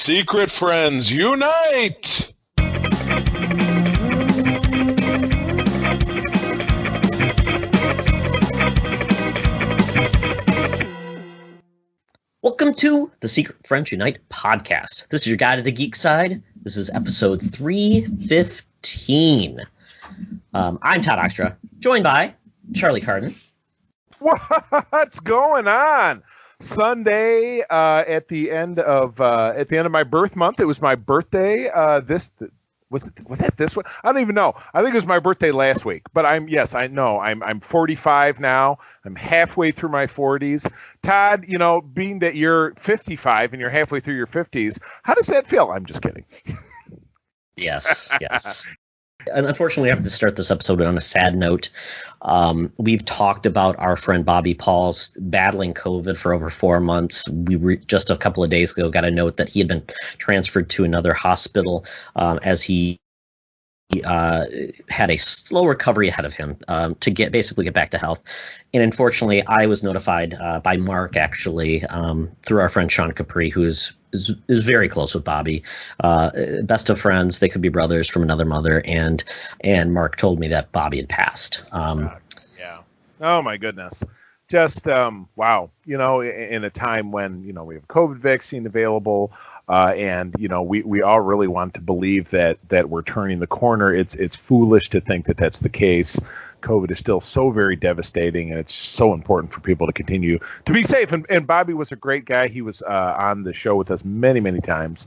Secret friends, unite! Welcome to the Secret Friends Unite podcast. This is your guide to the geek side. This is episode 315. I'm Todd Oxtra, joined by Charlie Carden. What's going on? Sunday at the end of my birth month. It was my birthday. Was that this one? I don't even know. I think it was my birthday last week. But I'm 45 now. I'm halfway through my 40s. Todd, being that you're 55 and you're halfway through your 50s, how does that feel? I'm just kidding. Yes. And unfortunately, we have to start this episode on a sad note. We've talked about our friend Bobby Paul's battling COVID for over 4 months. Just a couple of days ago got a note that he had been transferred to another hospital as he had a slow recovery ahead of him to get back to health. And unfortunately, I was notified by Mark, actually, through our friend Sean Capri, who is very close with Bobby, best of friends. They could be brothers from another mother. And Mark told me that Bobby had passed. Yeah. Oh, my goodness. Just, wow. In a time when, we have COVID vaccine available, and we all really want to believe that we're turning the corner. It's foolish to think that that's the case. COVID is still so very devastating, and it's so important for people to continue to be safe. And Bobby was a great guy. He was on the show with us many, many times.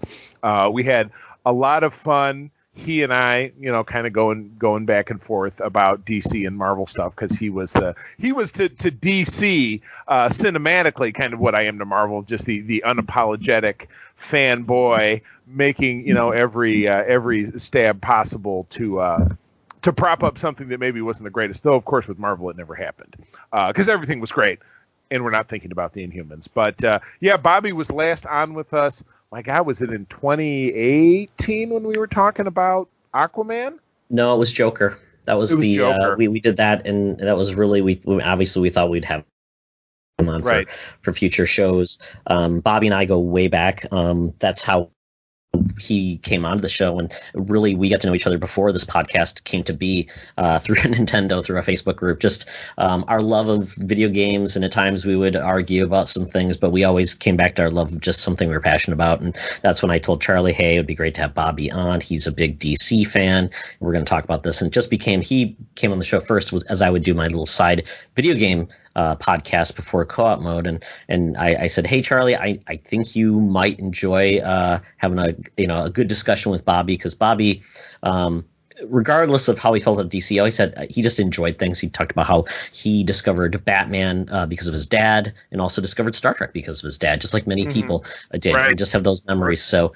We had a lot of fun. He and I, kind of going back and forth about DC and Marvel stuff, because he was to DC cinematically kind of what I am to Marvel, just the unapologetic fanboy, making every stab possible to prop up something that maybe wasn't the greatest. Though of course with Marvel it never happened, because everything was great, and we're not thinking about the Inhumans. But Bobby was last on with us. My God, was it in 2018 when we were talking about Aquaman? No, it was Joker. That was Joker. We did that, and that was really we thought we'd have him on for future shows. Bobby and I go way back. That's how he came onto the show, and really we got to know each other before this podcast came to be, through Nintendo, through our Facebook group. Just our love of video games, and at times we would argue about some things, but we always came back to our love of just something we were passionate about. And that's when I told Charlie, hey, it would be great to have Bobby on. He's a big DC fan. We're going to talk about this. And he came on the show first as I would do my little side video game podcast before co-op mode, and I said, hey Charlie, I think you might enjoy having a good discussion with Bobby, because Bobby, regardless of how he felt at DC, always said he just enjoyed things. He talked about how he discovered Batman because of his dad, and also discovered Star Trek because of his dad, just like many people did. Right. We just have those memories. So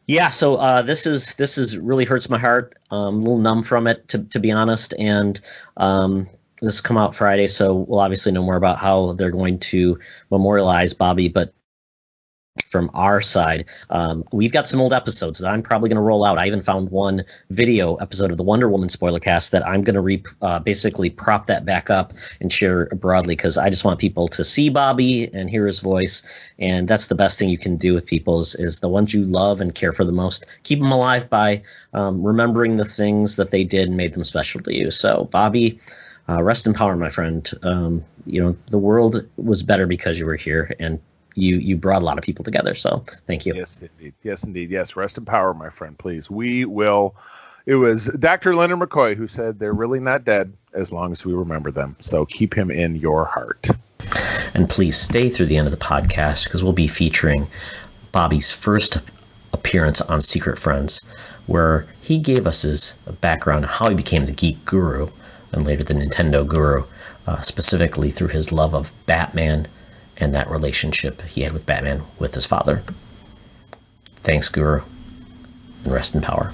this is really hurts my heart. A little numb from it, to be honest. And this come out Friday, so we'll obviously know more about how they're going to memorialize Bobby. But from our side, we've got some old episodes that I'm probably going to roll out. I even found one video episode of the Wonder Woman spoiler cast that I'm going to basically prop that back up and share broadly, because I just want people to see Bobby and hear his voice. And that's the best thing you can do with people is the ones you love and care for the most. Keep them alive by remembering the things that they did and made them special to you. So Bobby, rest in power, my friend. The world was better because you were here, and you brought a lot of people together. So thank you. Yes, indeed. Yes, rest in power, my friend, please. We will. It was Dr. Leonard McCoy who said they're really not dead as long as we remember them. So keep him in your heart. And please stay through the end of the podcast, because we'll be featuring Bobby's first appearance on Secret Friends, where he gave us his background on how he became the geek guru, and later the Nintendo guru, specifically through his love of Batman and that relationship he had with Batman with his father. Thanks, Guru, and rest in power.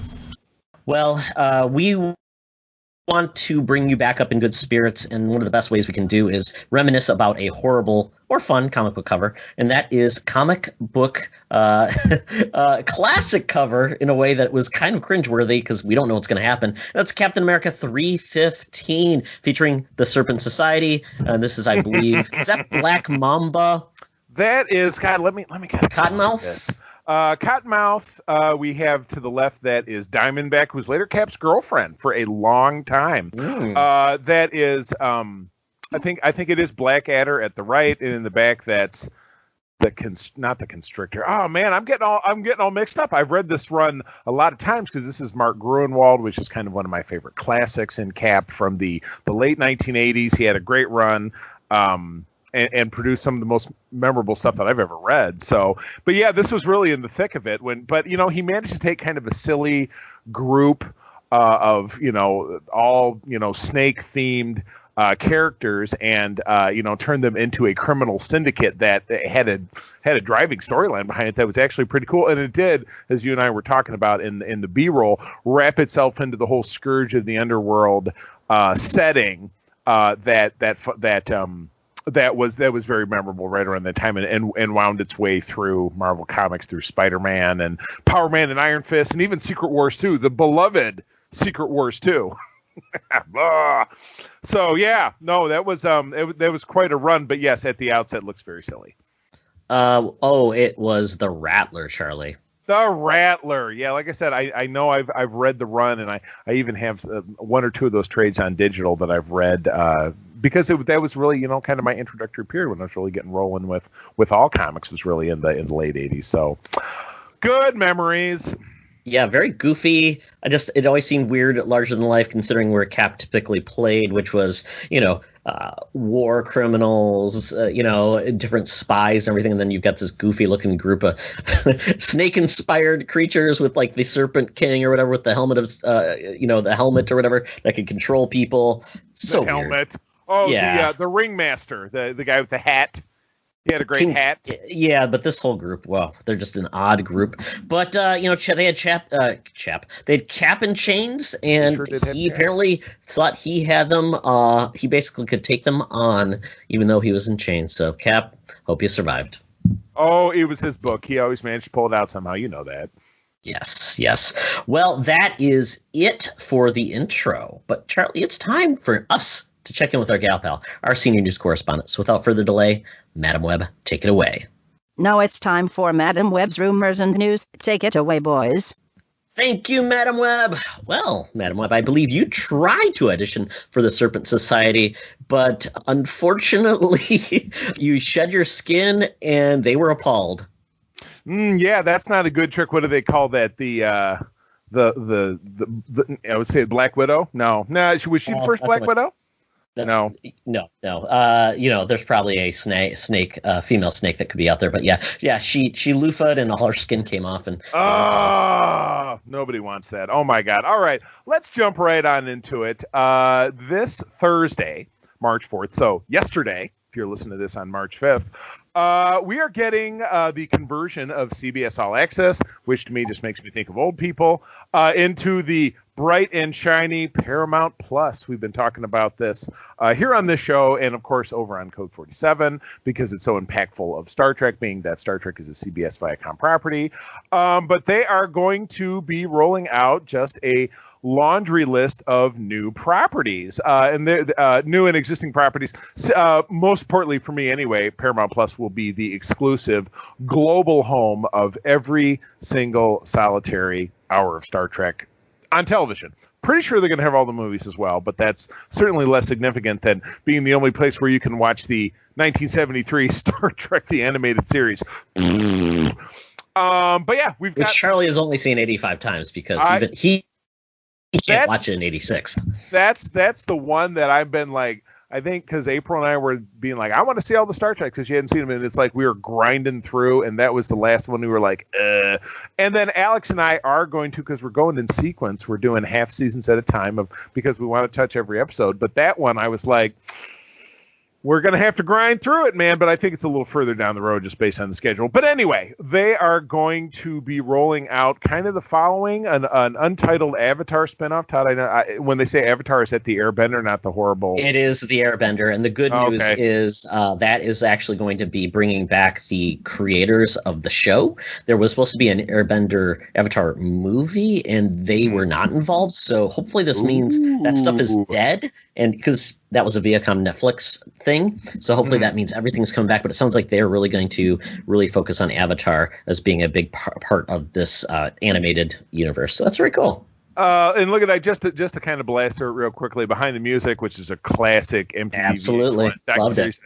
Well, we want to bring you back up in good spirits, and one of the best ways we can do is reminisce about a horrible or fun comic book cover, and that is comic book classic cover in a way that was kind of cringeworthy because we don't know what's going to happen. That's Captain America 315 featuring the Serpent Society. This is, I believe, is that Black Mamba? That is, God, let me get Cottonmouth. Cottonmouth, we have to the left that is Diamondback, who's later Cap's girlfriend for a long time. That is, I think it is Blackadder at the right, and in the back that's not the Constrictor. Oh man, I'm getting all mixed up. I've read this run a lot of times because this is Mark Gruenwald, which is kind of one of my favorite classics in Cap from the late 1980s. He had a great run. And produced some of the most memorable stuff that I've ever read. So, but yeah, this was really in the thick of it. But he managed to take kind of a silly group of all snake themed characters and turn them into a criminal syndicate that had a driving storyline behind it that was actually pretty cool. And it did, as you and I were talking about in the B-roll, wrap itself into the whole Scourge of the Underworld setting that was very memorable right around that time and wound its way through Marvel Comics through Spider-Man and Power Man and Iron Fist and even Secret Wars 2, the beloved Secret Wars 2. So yeah, no, that was quite a run, but yes, at the outset looks very silly. It was the Rattler, Charlie. The Rattler, yeah. Like I said, I know I've read the run, and I even have one or two of those trades on digital that I've read because that was really kind of my introductory period when I was really getting rolling with all comics was really in the late 80s. So good memories. Yeah, very goofy. It always seemed weird, larger than life, considering where Cap typically played, which was, war criminals, different spies and everything. And then you've got this goofy looking group of snake inspired creatures with like the Serpent King or whatever with the helmet of, the helmet or whatever that could control people. So the helmet. Weird. Oh, yeah. The ringmaster, the guy with the hat. He had a great hat. Yeah, but this whole group, well, they're just an odd group. But they had they had Cap and chains, and he apparently thought he had them. He basically could take them on, even though he was in chains. So Cap, hope you survived. Oh, it was his book. He always managed to pull it out somehow. You know that. Yes. Well, that is it for the intro. But Charlie, it's time for us to check in with our gal pal, our senior news correspondent. So without further delay, Madam Webb, take it away. Now it's time for Madam Webb's rumors and news. Take it away, boys. Thank you, Madam Webb. Well, Madam Webb, I believe you tried to audition for the Serpent Society, but unfortunately, you shed your skin and they were appalled. Yeah, that's not a good trick. What do they call that? The I would say Black Widow. No, was she the first Black Widow? No. There's probably a female snake that could be out there, but yeah, she loofah'd and all her skin came off and. Nobody wants that. Oh my God! All right, let's jump right on into it. This Thursday, March 4th, so yesterday, if you're listening to this on March 5th, we are getting the conversion of CBS All Access, which to me just makes me think of old people, into the bright and shiny Paramount Plus. We've been talking about this here on this show and, of course, over on Code 47 because it's so impactful of Star Trek, being that Star Trek is a CBS Viacom property. But they are going to be rolling out just a laundry list of new properties and new and existing properties. Most importantly for me anyway, Paramount Plus will be the exclusive global home of every single solitary hour of Star Trek on television. Pretty sure they're going to have all the movies as well, but that's certainly less significant than being the only place where you can watch the 1973 Star Trek the Animated Series. But yeah, which Charlie has only seen 85 times because even he can't watch it in 86. That's the one that I've been like, I think because April and I were being like, I want to see all the Star Trek because she hadn't seen them, and it's like we were grinding through, and that was the last one we were like, And then Alex and I are going to, because we're going in sequence, we're doing half seasons at a time because we want to touch every episode. But that one, I was like, we're going to have to grind through it, man, but I think it's a little further down the road just based on the schedule. But anyway, they are going to be rolling out kind of the following, an untitled Avatar spinoff. Todd, I know when they say Avatar, is that the Airbender, not the horrible? It is the Airbender, and the good news is that is actually going to be bringing back the creators of the show. There was supposed to be an Airbender Avatar movie, and they were not involved, so hopefully this means that stuff is dead, and because that was a Viacom Netflix thing. So hopefully that means everything's coming back. But it sounds like they're really going to really focus on Avatar as being a big part of this animated universe. So that's very cool. And look at that, just to kind of blast through it real quickly, Behind the Music, which is a classic MTV. Absolutely. Loved it.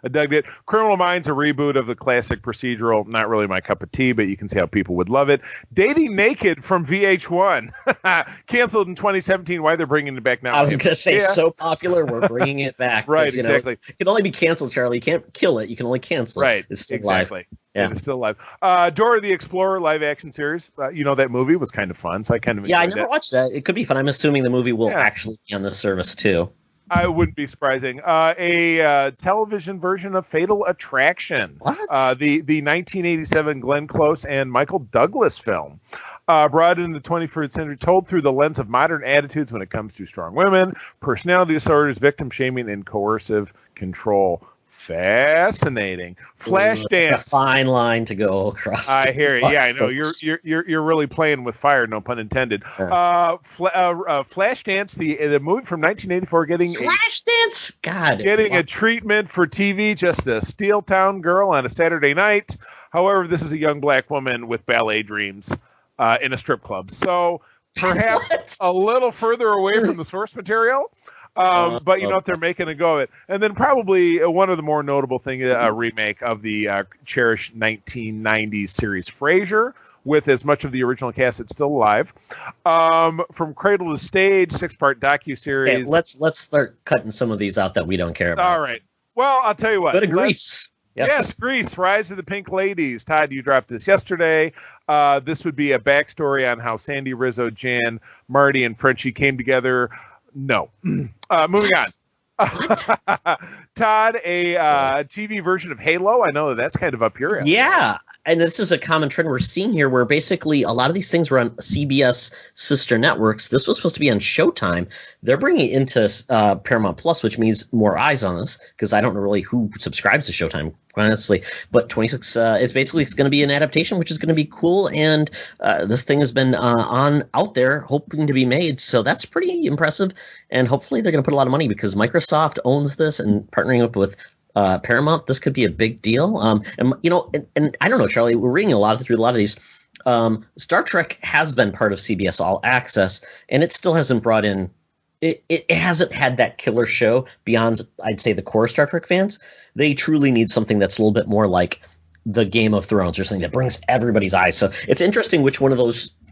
I dug it. Criminal Minds, a reboot of the classic procedural. Not really my cup of tea, but you can see how people would love it. Dating Naked from VH1. Canceled in 2017. Why they're bringing it back now? I was going to say, so popular, we're bringing it back. Right, exactly. It can only be canceled, Charlie. You can't kill it. You can only cancel it. Right, it's still exactly. live. Yeah. It's still live. Dora the Explorer live action series. That movie was kind of fun, so I kind of enjoyed I never watched that. It could be fun. I'm assuming the movie will actually be on the service too. I wouldn't be surprising. A television version of Fatal Attraction. What? The 1987 Glenn Close and Michael Douglas film. Brought into the 21st century, told through the lens of modern attitudes when it comes to strong women, personality disorders, victim shaming, and coercive control. Fascinating. Flashdance. It's a fine line to go across. I hear you. Yeah, I know. You're really playing with fire. No pun intended. Flashdance, the movie from 1984, getting a treatment for TV. Just a Steel Town girl on a Saturday night. However, this is a young black woman with ballet dreams in a strip club. So perhaps a little further away from the source material. But they're making a go of it. And then probably one of the more notable things, a remake of the cherished 1990s series Frasier, with as much of the original cast that's still alive. From Cradle to Stage, 6-part docuseries. Okay, let's start cutting some of these out that we don't care about. All right. Well, I'll tell you what. Go to Grease. Yes, Grease, Rise of the Pink Ladies. Todd, you dropped this yesterday. This would be a backstory on how Sandy, Rizzo, Jan, Marty, and Frenchie came together. No. Moving on. Todd, a TV version of Halo. I know that's kind of up your alley. Yeah, and this is a common trend we're seeing here, where basically a lot of these things were on CBS sister networks. This was supposed to be on Showtime. They're bringing it into Paramount Plus, which means more eyes on this, because I don't know really who subscribes to Showtime, honestly. But 26 is basically it's going to be an adaptation, which is going to be cool. And this thing has been out there hoping to be made, so that's pretty impressive. And hopefully they're going to put a lot of money, because Microsoft owns this, and partnering up with Paramount, this could be a big deal. And I don't know, Charlie, we're reading through a lot of these. Star Trek has been part of CBS All Access, and it still hasn't brought in. It hasn't had that killer show beyond, I'd say, the core Star Trek fans. They truly need something that's a little bit more like the Game of Thrones, or something that brings everybody's eyes. So it's interesting which one of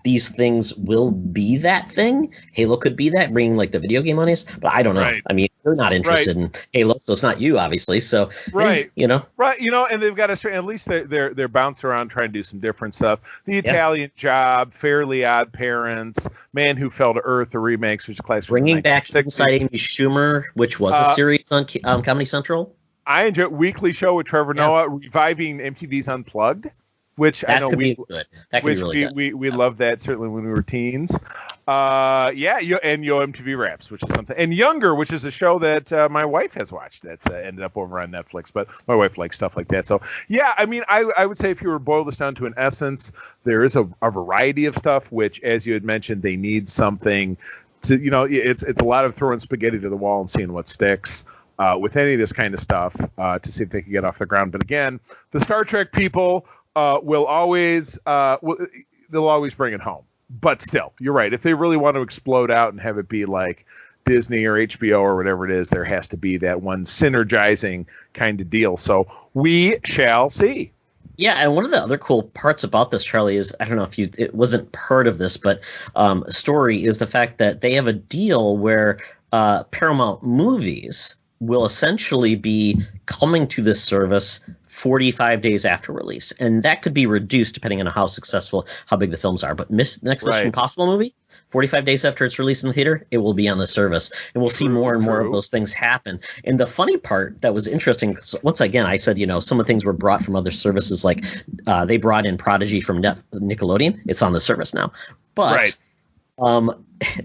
these things will be that thing. Halo could be that, bringing like the video game audience, but I don't know. Right. I mean, they're not interested in Halo, so it's not you, obviously. So right, right, and they've got at least they're bouncing around trying to do some different stuff. The Italian Job, Fairly Odd Parents, Man Who Fell to Earth, the remakes, which is classic. Bringing back Inside Amy Schumer, which was a series on Comedy Central. I enjoy Weekly Show with Trevor Noah, reviving MTV's Unplugged, which I know we loved that certainly when we were teens. And Yo MTV Raps, which is something, and Younger, which is a show that my wife has watched. That's ended up over on Netflix, but my wife likes stuff like that. So yeah, I mean, I would say if you were to boil this down to an essence, there is a variety of stuff. Which, as you had mentioned, they need something to it's a lot of throwing spaghetti to the wall and seeing what sticks. With any of this kind of stuff, to see if they can get off the ground. But again, the Star Trek people will always they'll always bring it home. But still, you're right. If they really want to explode out and have it be like Disney or HBO or whatever it is, there has to be that one synergizing kind of deal. So we shall see. Yeah, and one of the other cool parts about this, Charlie, is, I don't know if it wasn't part of this, but story is the fact that they have a deal where Paramount Movies will essentially be coming to this service 45 days after release. And that could be reduced depending on how big the films are. But next Mission Impossible movie, 45 days after it's released in the theater, it will be on the service. And we'll see more and more of those things happen. And the funny part that was interesting, once again, I said, some of the things were brought from other services, like they brought in Prodigy from Nickelodeon. It's on the service now. But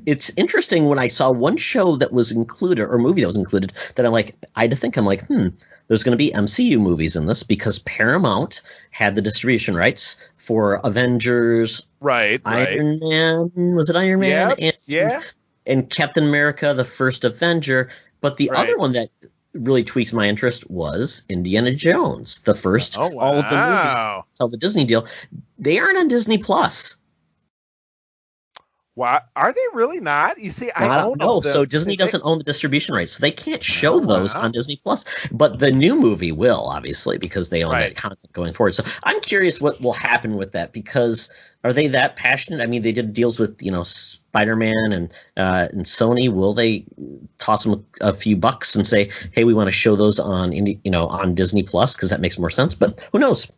it's interesting when I saw one show that was included, or movie that was included, that I had to think, there's going to be MCU movies in this, because Paramount had the distribution rights for Avengers, Iron Man, was it Iron Man? Yeah. And Captain America, the First Avenger. But the other one that really tweaked my interest was Indiana Jones, the first. Oh, wow. All of the movies, tell the Disney deal. They aren't on Disney Plus. Why are they really not? You see, I don't know. So Disney doesn't own the distribution rights, so they can't show those on Disney Plus. But the new movie will, obviously, because they own that content going forward. So I'm curious what will happen with that, because are they that passionate? I mean, they did deals with Spider-Man and Sony. Will they toss them a few bucks and say, hey, we want to show those on on Disney Plus, because that makes more sense? But who knows?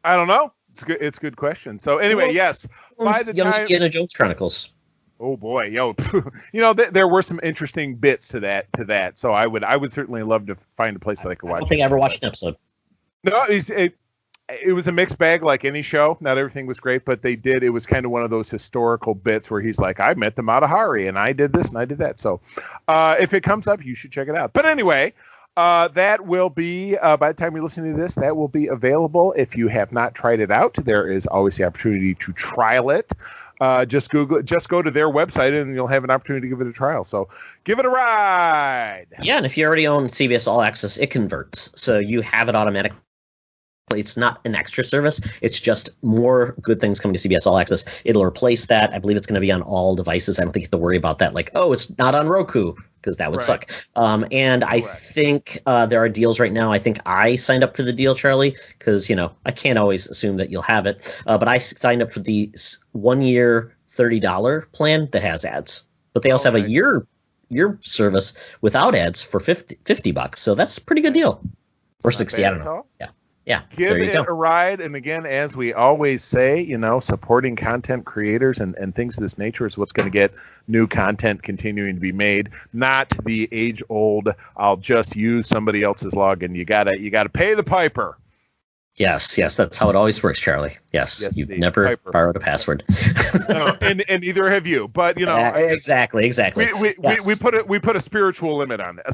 I don't know. It's a good question. So anyway, yes. By the time Indiana Jones Chronicles. Oh boy, there were some interesting bits to that. So I would certainly love to find a place that I could watch. I don't think I ever watched an episode. No, it was a mixed bag, like any show. Not everything was great, but it was kind of one of those historical bits where he's like, I met the Mata Hari and I did this and I did that. So if it comes up, you should check it out. But anyway, that will be, by the time you're listening to this, that will be available. If you have not tried it out, there is always the opportunity to trial it. Just go to their website and you'll have an opportunity to give it a trial. So give it a ride. Yeah, and if you already own CBS All Access, it converts. So you have it automatically. It's not an extra service. It's just more good things coming to CBS All Access. It'll replace that. I believe it's going to be on all devices. I don't think you have to worry about that. Like, oh, it's not on Roku, because that would suck. And I think there are deals right now. I think I signed up for the deal, Charlie, because, I can't always assume that you'll have it. But I signed up for the 1 year $30 plan that has ads. But they also have a year service without ads for $50. So that's a pretty good deal. Or 60, I don't know. Yeah, give it a ride. And again, as we always say, supporting content creators and things of this nature is what's going to get new content continuing to be made, not the age-old, I'll just use somebody else's login. You gotta pay the piper. Yes, that's how it always works, Charlie. Yes you've never borrowed a password. No, and neither have you. But exactly. We put a spiritual limit on it.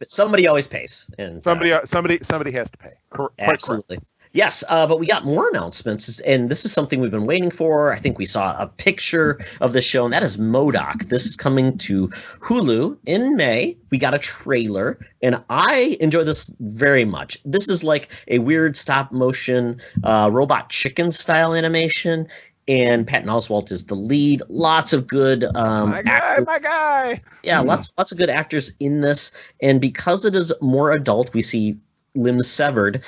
Somebody always pays, and somebody has to pay. Absolutely. Correct. Yes, but we got more announcements, and this is something we've been waiting for. I think we saw a picture of the show, and that is MODOK. This is coming to Hulu in May. We got a trailer, and I enjoy this very much. This is like a weird stop-motion robot chicken style animation, and Patton Oswalt is the lead. Lots of good my guy. Yeah, lots of good actors in this, and because it is more adult, we see limbs severed.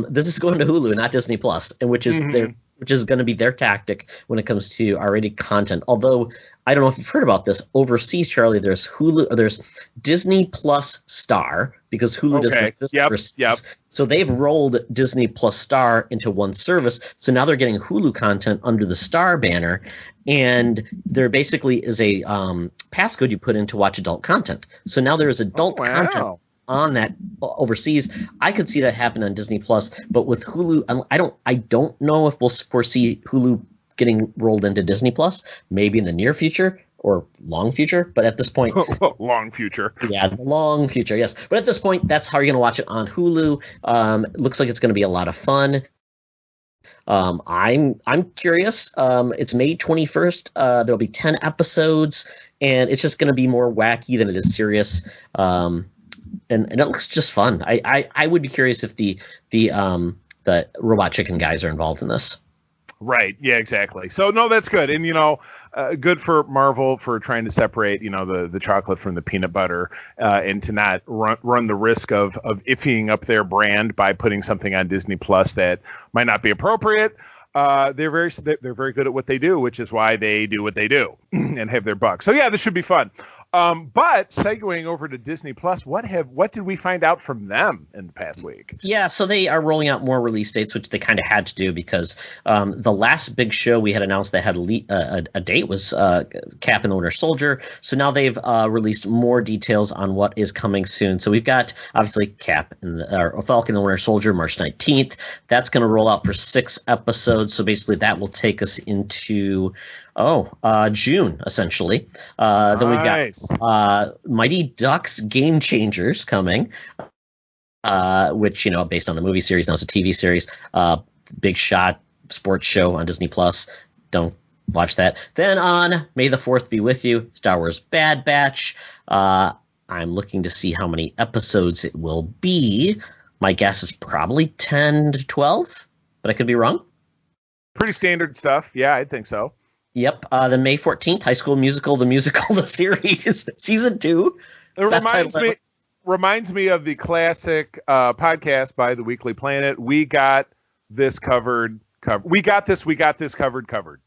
This is going to Hulu, not Disney Plus, and which is going to be their tactic when it comes to R-rated content. Although I don't know if you've heard about this overseas, Charlie. There's Disney Plus Star, because Hulu doesn't exist overseas. Yep. So they've rolled Disney Plus Star into one service. So now they're getting Hulu content under the Star banner, and there basically is a passcode you put in to watch adult content. So now there is adult content on that overseas. I could see that happen on Disney Plus, but with Hulu, I don't know if we'll foresee Hulu getting rolled into Disney Plus, maybe in the near future or long future, but at this point long future. Yeah, long future, yes. But at this point, that's how you're going to watch it on Hulu. It looks like it's going to be a lot of fun. I'm curious. It's May 21st. There'll be 10 episodes, and it's just going to be more wacky than it is serious. And it looks just fun. I would be curious if the robot chicken guys are involved in this. Right. Yeah, exactly. So no, that's good. And good for Marvel for trying to separate the chocolate from the peanut butter, and to not run the risk of iffying up their brand by putting something on Disney Plus that might not be appropriate. They're very good at what they do, which is why they do what they do and have their buck. So yeah, this should be fun. But segueing over to Disney Plus, what did we find out from them in the past week? Yeah, so they are rolling out more release dates, which they kind of had to do because the last big show we had announced that had a date was Cap and the Winter Soldier. So now they've released more details on what is coming soon. So we've got obviously Cap and Falcon and the Winter Soldier March 19th. That's going to roll out for 6 episodes. So basically that will take us into June, essentially. Then we've got Mighty Ducks Game Changers coming, which, based on the movie series, now it's a TV series. Big shot sports show on Disney Plus. Don't watch that. Then on May the 4th be with you, Star Wars Bad Batch. I'm looking to see how many episodes it will be. My guess is probably 10 to 12, but I could be wrong. Pretty standard stuff. Yeah, I think so. Yep. The May 14th, High School Musical, the series, season 2. It reminds me of the classic podcast by the Weekly Planet. We got this covered. We got this covered.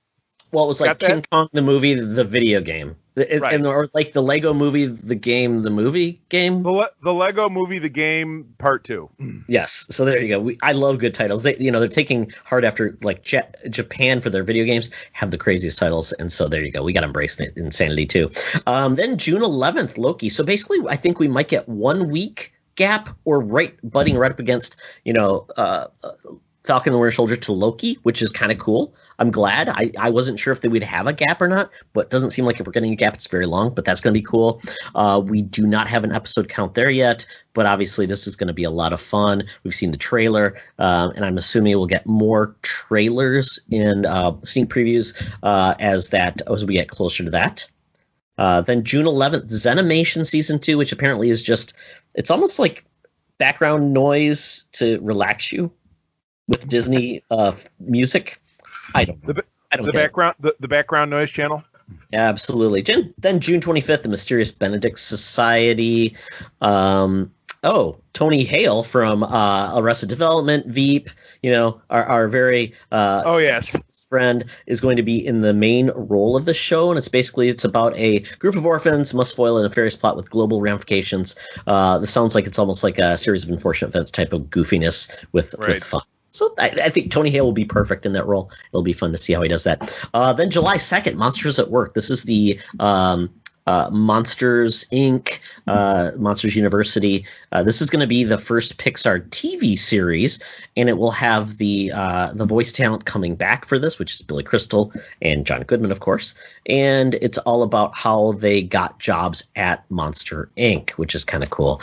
Well, it was like King Kong the movie, the video game. Right. Or like the Lego movie, the game, the movie game. The Lego movie, the game, part 2. Yes. So there you go. I love good titles. They're taking hard after like Japan for their video games have the craziest titles. And so there you go. We got to embrace insanity too. Then June 11th, Loki. So basically, I think we might get 1 week gap or butting right up against, Falcon and the Winter Soldier to Loki, which is kind of cool. I'm glad. I wasn't sure if we'd have a gap or not, but it doesn't seem like if we're getting a gap, it's very long, but that's going to be cool. We do not have an episode count there yet, but obviously this is going to be a lot of fun. We've seen the trailer, and I'm assuming we'll get more trailers in sneak previews as we get closer to that. Then June 11th, Zenimation Season 2, which apparently is it's almost like background noise to relax you. With Disney music, I don't know. The background noise channel. Yeah, absolutely. Then June 25th, the Mysterious Benedict Society. Tony Hale from Arrested Development, Veep. Our very yes friend is going to be in the main role of the show, and it's about a group of orphans must foil a nefarious plot with global ramifications. This sounds like it's almost like a series of unfortunate events type of goofiness with fun. So I think Tony Hale will be perfect in that role. It'll be fun to see how he does that. Then July 2nd, Monsters at Work. This is the Monsters, Inc., Monsters University. This is going to be the first Pixar TV series, and it will have the voice talent coming back for this, which is Billy Crystal and John Goodman, of course. And it's all about how they got jobs at Monster, Inc., which is kind of cool.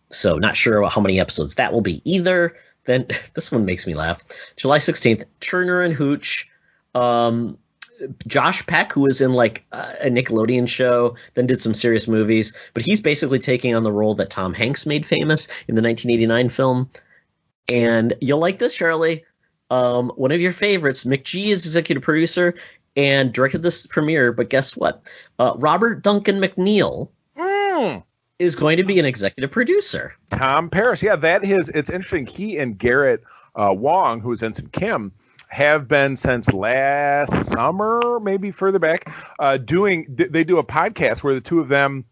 So not sure how many episodes that will be either. Then this one makes me laugh. July 16th, Turner and Hooch. Josh Peck, who was in like a Nickelodeon show, then did some serious movies, but he's basically taking on the role that Tom Hanks made famous in the 1989 film. And you'll like this, Charlie. One of your favorites, McGee, is executive producer and directed this premiere, but guess what? Robert Duncan McNeil is going to be an executive producer. Tom Paris. Yeah, it's interesting. He and Garrett Wong, who's Ensign Kim, have been since last summer, maybe further back, they do a podcast where the two of them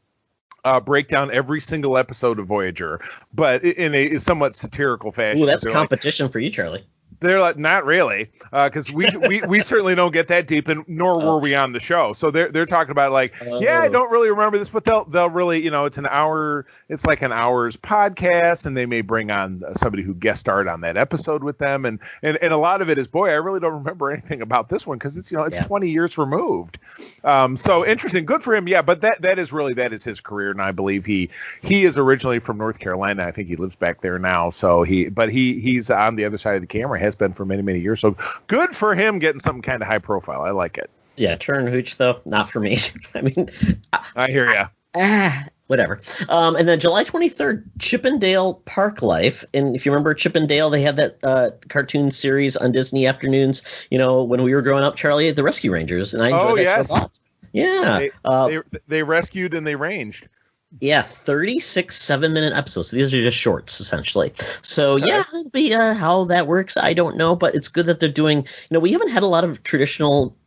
break down every single episode of Voyager, but in a somewhat satirical fashion. Ooh, that's competition for you, Charlie. They're like, not really, because we certainly don't get that deep, and nor were we on the show. So they're talking about like, I don't really remember this, but they'll really, it's an hour, it's like an hour's podcast, and they may bring on somebody who guest starred on that episode with them, and a lot of it is, boy, I really don't remember anything about this one because it's 20 years removed. So interesting, good for him, yeah. But that is his career, and I believe he is originally from North Carolina. I think he lives back there now. So he's on the other side of the camera. Has been for many, many years. So good for him getting something kind of high profile. I like it. Yeah, Turner Hooch, though, not for me. I mean, I hear ya. Whatever. And then July 23rd, Chippendale Park Life. And if you remember Chippendale, they had that cartoon series on Disney afternoons, when we were growing up, Charlie, the Rescue Rangers. And I enjoyed that so a lot. Yeah. They rescued and they ranged. Yeah, 36 7-minute episodes. So these are just shorts, essentially. So, yeah, it'll be how that works, I don't know. But it's good that they're doing – we haven't had a lot of traditional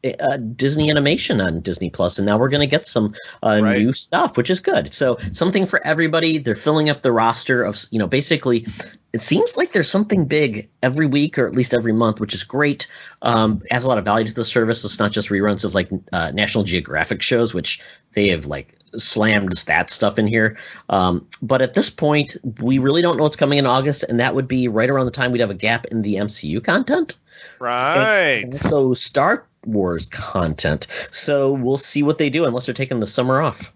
Disney animation on Disney Plus, and now we're going to get some new stuff, which is good. So something for everybody. They're filling up the roster of basically – it seems like there's something big every week or at least every month, which is great. Adds a lot of value to the service. It's not just reruns of like National Geographic shows, which they have like slammed that stuff in here. But at this point, we really don't know what's coming in August, and that would be right around the time we'd have a gap in the MCU content. Right. And so Star Wars content. So we'll see what they do unless they're taking the summer off.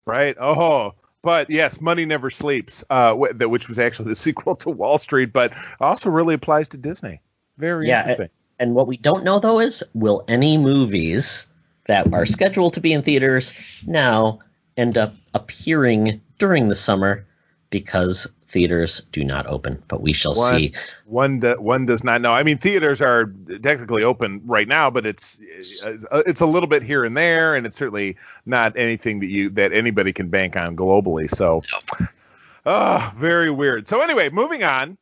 Right. Oh. But yes, Money Never Sleeps, which was actually the sequel to Wall Street, but also really applies to Disney. Very interesting. And what we don't know, though, is will any movies that are scheduled to be in theaters now end up appearing during the summer because theaters do not open, but we shall see. One does not know. I mean, theaters are technically open right now, but it's a little bit here and there, and it's certainly not anything that anybody can bank on globally. So, very weird. So anyway, moving on.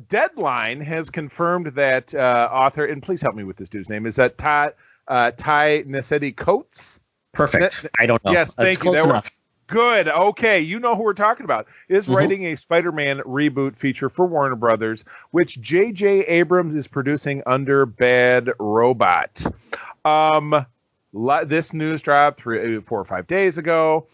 Deadline has confirmed that author, and please help me with this dude's name, is that Ty Nacedi Coates? Perfect. I don't know. Yes, thank you. Close enough. Good. Okay, you know who we're talking about. Is writing a Spider-Man reboot feature for Warner Brothers, which J.J. Abrams is producing under Bad Robot. This news dropped 4 or 5 days ago.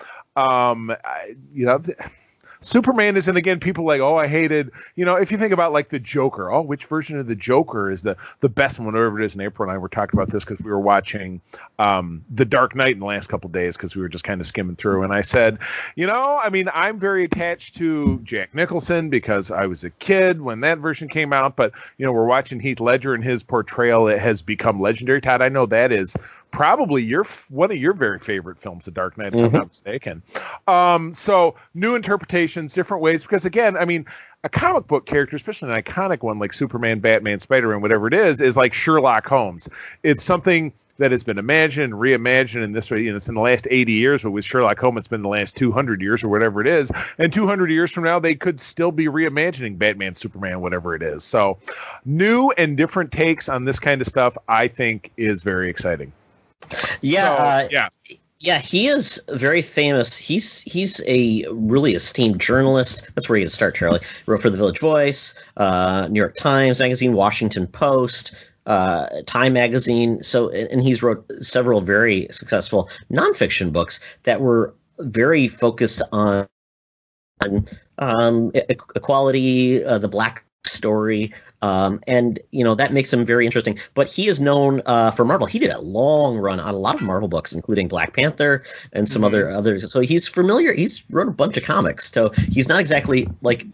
Superman isn't, again, people like, I hated, if you think about like the Joker, which version of the Joker is the best one, whatever it is. In April and I were talking about this because we were watching The Dark Knight in the last couple of days because we were just kind of skimming through. And I said, I'm very attached to Jack Nicholson because I was a kid when that version came out. But, we're watching Heath Ledger and his portrayal. It has become legendary. Todd, I know that is probably one of your very favorite films, The Dark Knight, if I'm not mistaken. So new interpretations, different ways, because again, a comic book character, especially an iconic one like Superman, Batman, Spider-Man, whatever it is like Sherlock Holmes. It's something that has been imagined, reimagined in this way. It's in the last 80 years, but with Sherlock Holmes, it's been the last 200 years or whatever it is. And 200 years from now, they could still be reimagining Batman, Superman, whatever it is. So new and different takes on this kind of stuff, I think, is very exciting. Yeah, he is very famous. He's a really esteemed journalist. That's where you start, Charlie. He wrote for the Village Voice, New York Times Magazine, Washington Post, Time Magazine. So, and he's wrote several very successful nonfiction books that were very focused on equality, the Black story, and that makes him very interesting. But he is known for Marvel. He did a long run on a lot of Marvel books, including Black Panther and some others. So he's familiar. He's wrote a bunch of comics. So he's not exactly like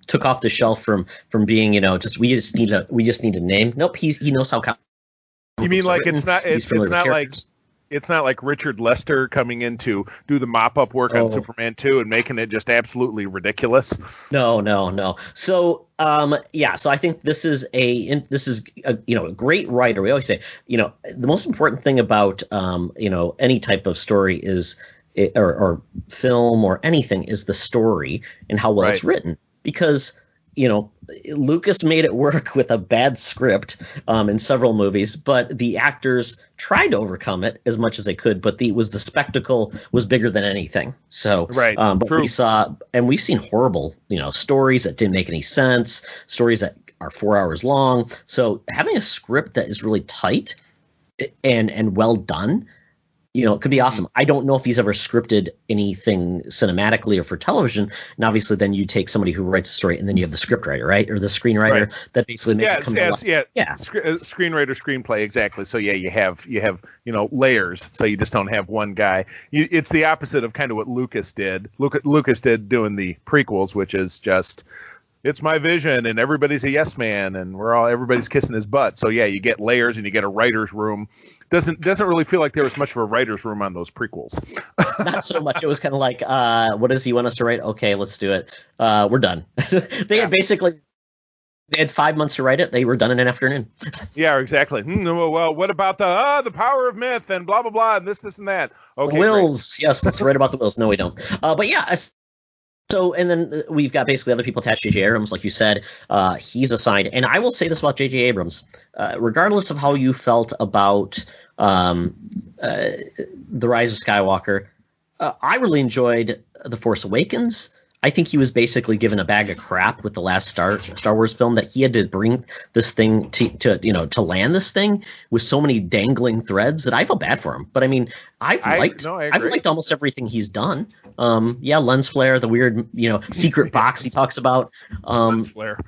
took off the shelf from being we just need a name. Nope, he knows how. You mean like it's not like Richard Lester coming in to do the mop-up work on Superman 2 and making it just absolutely ridiculous? No. So, so I think this is a great writer. We always say, the most important thing about, any type of story is, or film or anything, is the story and how well it's written. Because Lucas made it work with a bad script in several movies, but the actors tried to overcome it as much as they could. But the spectacle was bigger than anything. So, but we've seen horrible, stories that didn't make any sense, stories that are 4 hours long. So having a script that is really tight and well done, it could be awesome. I don't know if he's ever scripted anything cinematically or for television. And obviously then you take somebody who writes a story and then you have the scriptwriter, right? Or the screenwriter that basically makes it come to life. Screenwriter, screenplay, exactly. So you have layers. So you just don't have one guy. It's the opposite of kind of what Lucas did. Lucas did doing the prequels, which is just, it's my vision and everybody's a yes man and everybody's kissing his butt. So you get layers and you get a writer's room. Doesn't really feel like there was much of a writer's room on those prequels. Not so much. It was kind of like, what does he want us to write? Okay, let's do it. We're done. They had 5 months to write it. They were done in an afternoon. Yeah, exactly. Well, what about the power of myth and blah, blah, blah, and this and that? Okay, wills. Great. Yes, let's write about the wills. No, we don't. But yeah, so, and then we've got basically other people attached to J.J. Abrams, like you said. He's assigned. And I will say this about J.J. Abrams. Regardless of how you felt about The Rise of Skywalker, I really enjoyed The Force Awakens. I think he was basically given a bag of crap with the last Star Wars film, that he had to bring this thing to land this thing with so many dangling threads that I felt bad for him. But I've liked almost everything he's done. Lens flare, the weird secret box he talks about. Lens flare.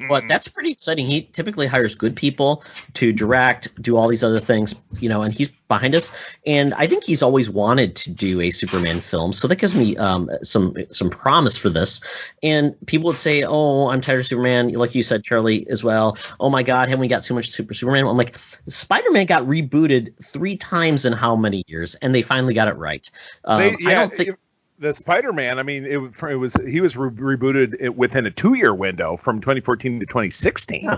But that's pretty exciting. He typically hires good people to direct, do all these other things, and he's behind us. And I think he's always wanted to do a Superman film, so that gives me some promise for this. And people would say, "Oh, I'm tired of Superman," like you said, Charlie, as well. "Oh my God, haven't we got so much Superman?" I'm like, Spider-Man got rebooted 3 times in how many years, and they finally got it right. I don't think. The Spider-Man, I mean, he was rebooted within a 2-year window from 2014 to 2016.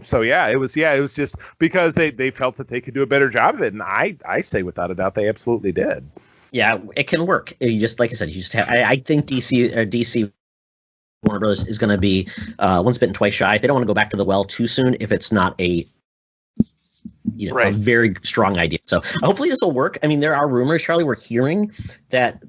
So it was just because they felt that they could do a better job of it, and I say without a doubt they absolutely did. Yeah, it can work. You just, like I said, I think DC Warner Brothers is going to be once bitten, twice shy. They don't want to go back to the well too soon if it's not a very strong idea. So hopefully this will work. I mean, there are rumors, Charlie, we're hearing that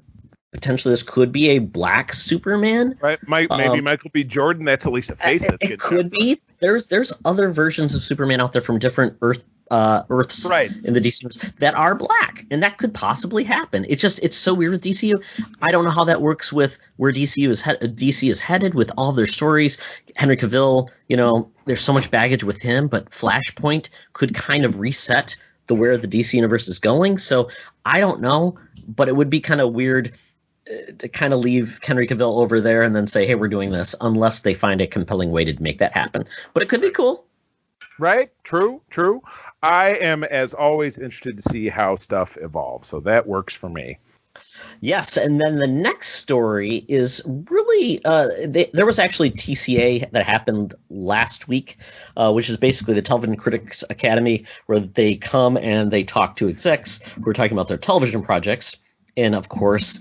potentially this could be a black Superman. Right. Maybe Michael B. Jordan. That's at least a face. It could be. There's other versions of Superman out there from different Earths in the DCU that are black, and that could possibly happen. It's so weird with DCU. I don't know how that works with where DC is headed with all their stories. Henry Cavill, there's so much baggage with him, but Flashpoint could kind of reset where the DC universe is going. So I don't know, but it would be kind of weird to kind of leave Henry Cavill over there and then say, hey, we're doing this, unless they find a compelling way to make that happen. But it could be cool. Right. True. I am, as always, interested to see how stuff evolves. So that works for me. Yes, and then the next story is really there was actually TCA that happened last week, which is basically the Television Critics Academy, where they come and they talk to execs who are talking about their television projects. And, of course,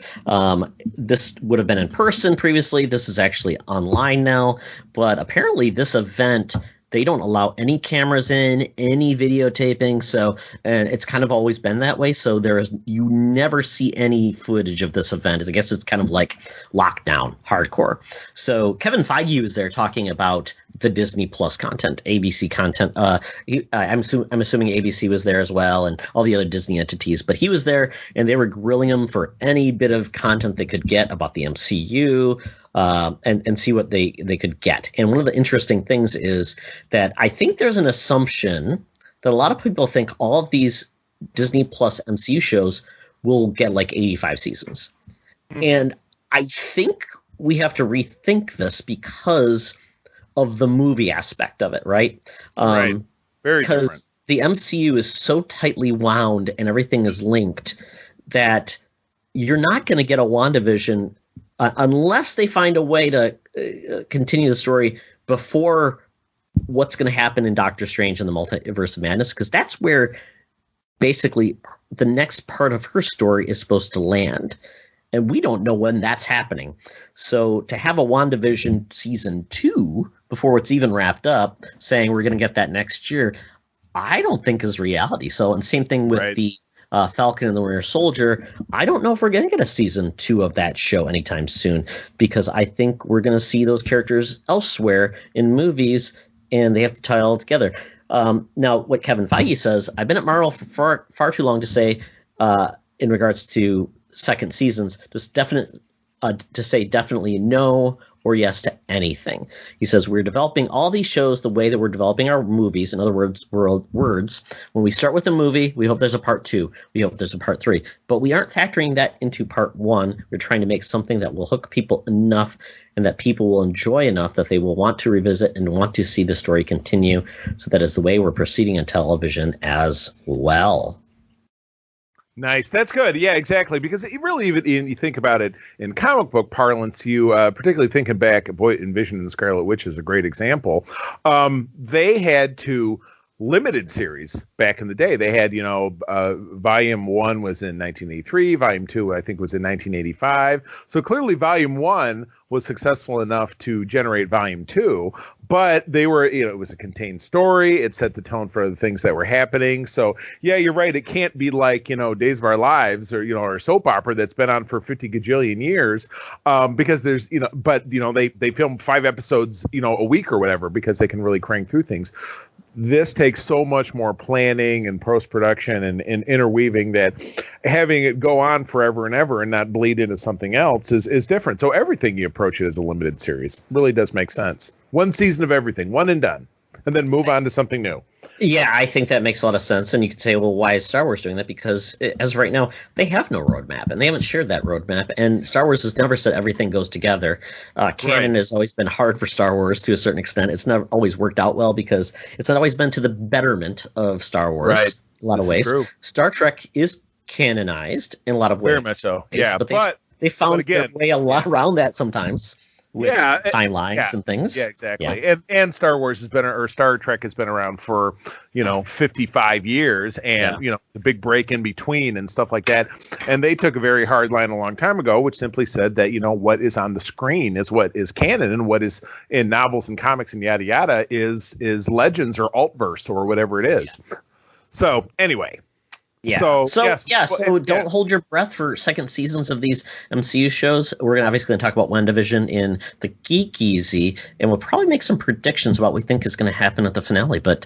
this would have been in person previously. This is actually online now. But apparently this event, they don't allow any cameras in, any videotaping. So, and it's kind of always been that way. So you never see any footage of this event. I guess it's kind of like lockdown, hardcore. So Kevin Feige was there talking about the Disney Plus content, ABC content. I'm assuming ABC was there as well, and all the other Disney entities. But he was there, and they were grilling him for any bit of content they could get about the MCU. And see what they could get. And one of the interesting things is that I think there's an assumption that a lot of people think all of these Disney Plus MCU shows will get like 85 seasons. Mm-hmm. And I think we have to rethink this because of the movie aspect of it, right? Right. Very different. Because the MCU is so tightly wound and everything is linked that you're not going to get a WandaVision unless they find a way to continue the story before what's going to happen in Doctor Strange and the Multiverse of Madness, because that's where basically the next part of her story is supposed to land. And we don't know when that's happening. So to have a WandaVision season 2 before it's even wrapped up, saying we're going to get that next year, I don't think is reality. So, and same thing with the Falcon and the Winter Soldier. I don't know if we're going to get a season 2 of that show anytime soon, because I think we're going to see those characters elsewhere in movies, and they have to tie it all together. Now, what Kevin Feige says, I've been at Marvel for far too long to say, in regards to second seasons, to say definitely no or yes to anything. He says, we're developing all these shows the way that we're developing our movies. In other words, when we start with a movie, we hope there's a part 2. We hope there's a part 3. But we aren't factoring that into part 1. We're trying to make something that will hook people enough and that people will enjoy enough that they will want to revisit and want to see the story continue. So that is the way we're proceeding in television as well. Nice. That's good. Yeah, exactly. Because you really, even you think about it in comic book parlance, you particularly thinking back, Vision and the Scarlet Witch is a great example. They had to limited series back in the day. They had, volume 1 was in 1983, volume 2 I think was in 1985. So clearly volume 1 was successful enough to generate volume 2, but they were, it was a contained story. It set the tone for the things that were happening. So yeah, you're right. It can't be like, Days of Our Lives or, or a soap opera that's been on for 50 gajillion years, because there's, they film 5 episodes, a week or whatever, because they can really crank through things. this takes so much more planning and post-production and interweaving that having it go on forever and ever and not bleed into something else is different. So everything you approach it as a limited series really does make sense. One season of everything, one and done, and then move on to something new. Yeah, I think that makes a lot of sense. And you could say, well, why is Star Wars doing that? Because as of right now, they have no roadmap, and they haven't shared that roadmap. And Star Wars has never said everything goes together. Canon has always been hard for Star Wars to a certain extent. It's never always worked out well because it's not always been to the betterment of Star Wars in a lot of ways. Star Trek is canonized in a lot of ways. Very much so. Yeah, but they found their way around that sometimes. With timelines and things. Yeah, exactly. Yeah. And Star Wars has been, or Star Trek has been around for, 55 years, and, the big break in between and stuff like that. And they took a very hard line a long time ago, which simply said that, what is on the screen is what is canon, and what is in novels and comics and yada yada is legends or altverse or whatever it is. Yeah. So anyway. Yeah. So don't hold your breath for second seasons of these MCU shows. We're obviously going to talk about WandaVision in the Geek Easy, and we'll probably make some predictions about what we think is going to happen at the finale. But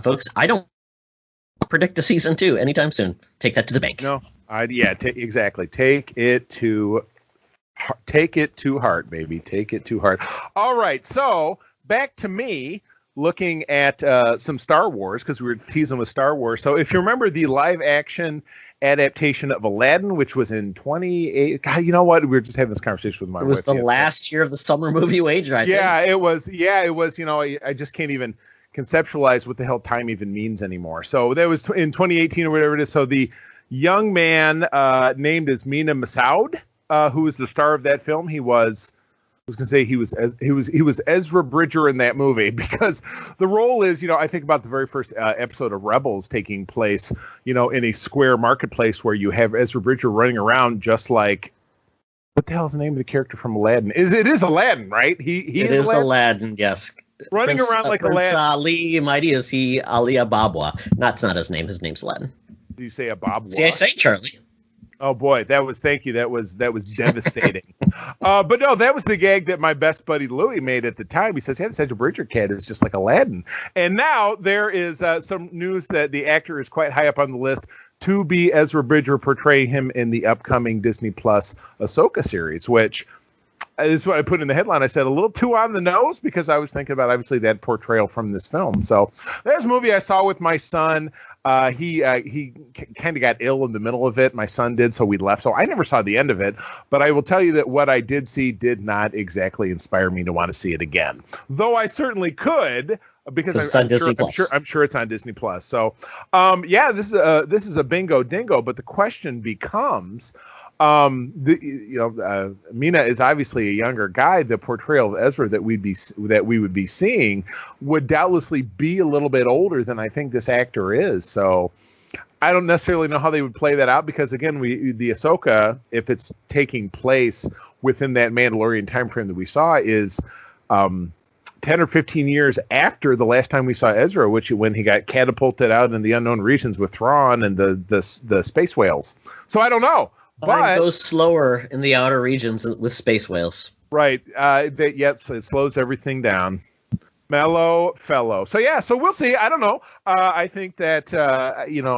folks, I don't predict a season 2 anytime soon. Take that to the bank. No, exactly. Take it to heart, baby. Take it to heart. All right. So back to me. Looking at some Star Wars, because we were teasing with Star Wars. So if you remember the live-action adaptation of Aladdin, which was in 28... God, you know what? We were just having this conversation with my wife. It was the last year of the summer movie wager, I think. It was. I just can't even conceptualize what the hell time even means anymore. So that was in 2018 or whatever it is. So the young man named as Mina Massoud, who was the star of that film, he was Ezra Bridger in that movie, because the role is, I think about the very first episode of Rebels taking place, in a square marketplace where you have Ezra Bridger running around just like, what the hell is the name of the character from Aladdin? It is Aladdin, right? He is Aladdin, yes. Running around like Prince Aladdin. Ali, mighty is he Ali Ababwa. That's not his name. His name's Aladdin. Do you say Ababwa? See, I say Charlie. Oh boy, thank you. That was devastating. But no, that was the gag that my best buddy Louie made at the time. He says, "Yeah, the Ezra Bridger kid is just like Aladdin." And now there is some news that the actor is quite high up on the list to be Ezra Bridger, portray him in the upcoming Disney Plus Ahsoka series, which is what I put in the headline. I said a little too on the nose, because I was thinking about obviously that portrayal from this film. So there's a movie I saw with my son. He kind of got ill in the middle of it. My son did, so we left. So I never saw the end of it. But I will tell you that what I did see did not exactly inspire me to want to see it again. Though I certainly could, because I'm sure it's on Disney Plus. So this is a bingo dingo. But the question becomes, Mina is obviously a younger guy. The portrayal of Ezra that we would be seeing would doubtlessly be a little bit older than I think this actor is. So I don't necessarily know how they would play that out, because again, the Ahsoka, if it's taking place within that Mandalorian time frame that we saw, is 10 or 15 years after the last time we saw Ezra, when he got catapulted out in the unknown regions with Thrawn and the space whales. So I don't know. Time goes slower in the outer regions with space whales. Right. Yes, it slows everything down. Mellow fellow. So we'll see. I don't know. I think that,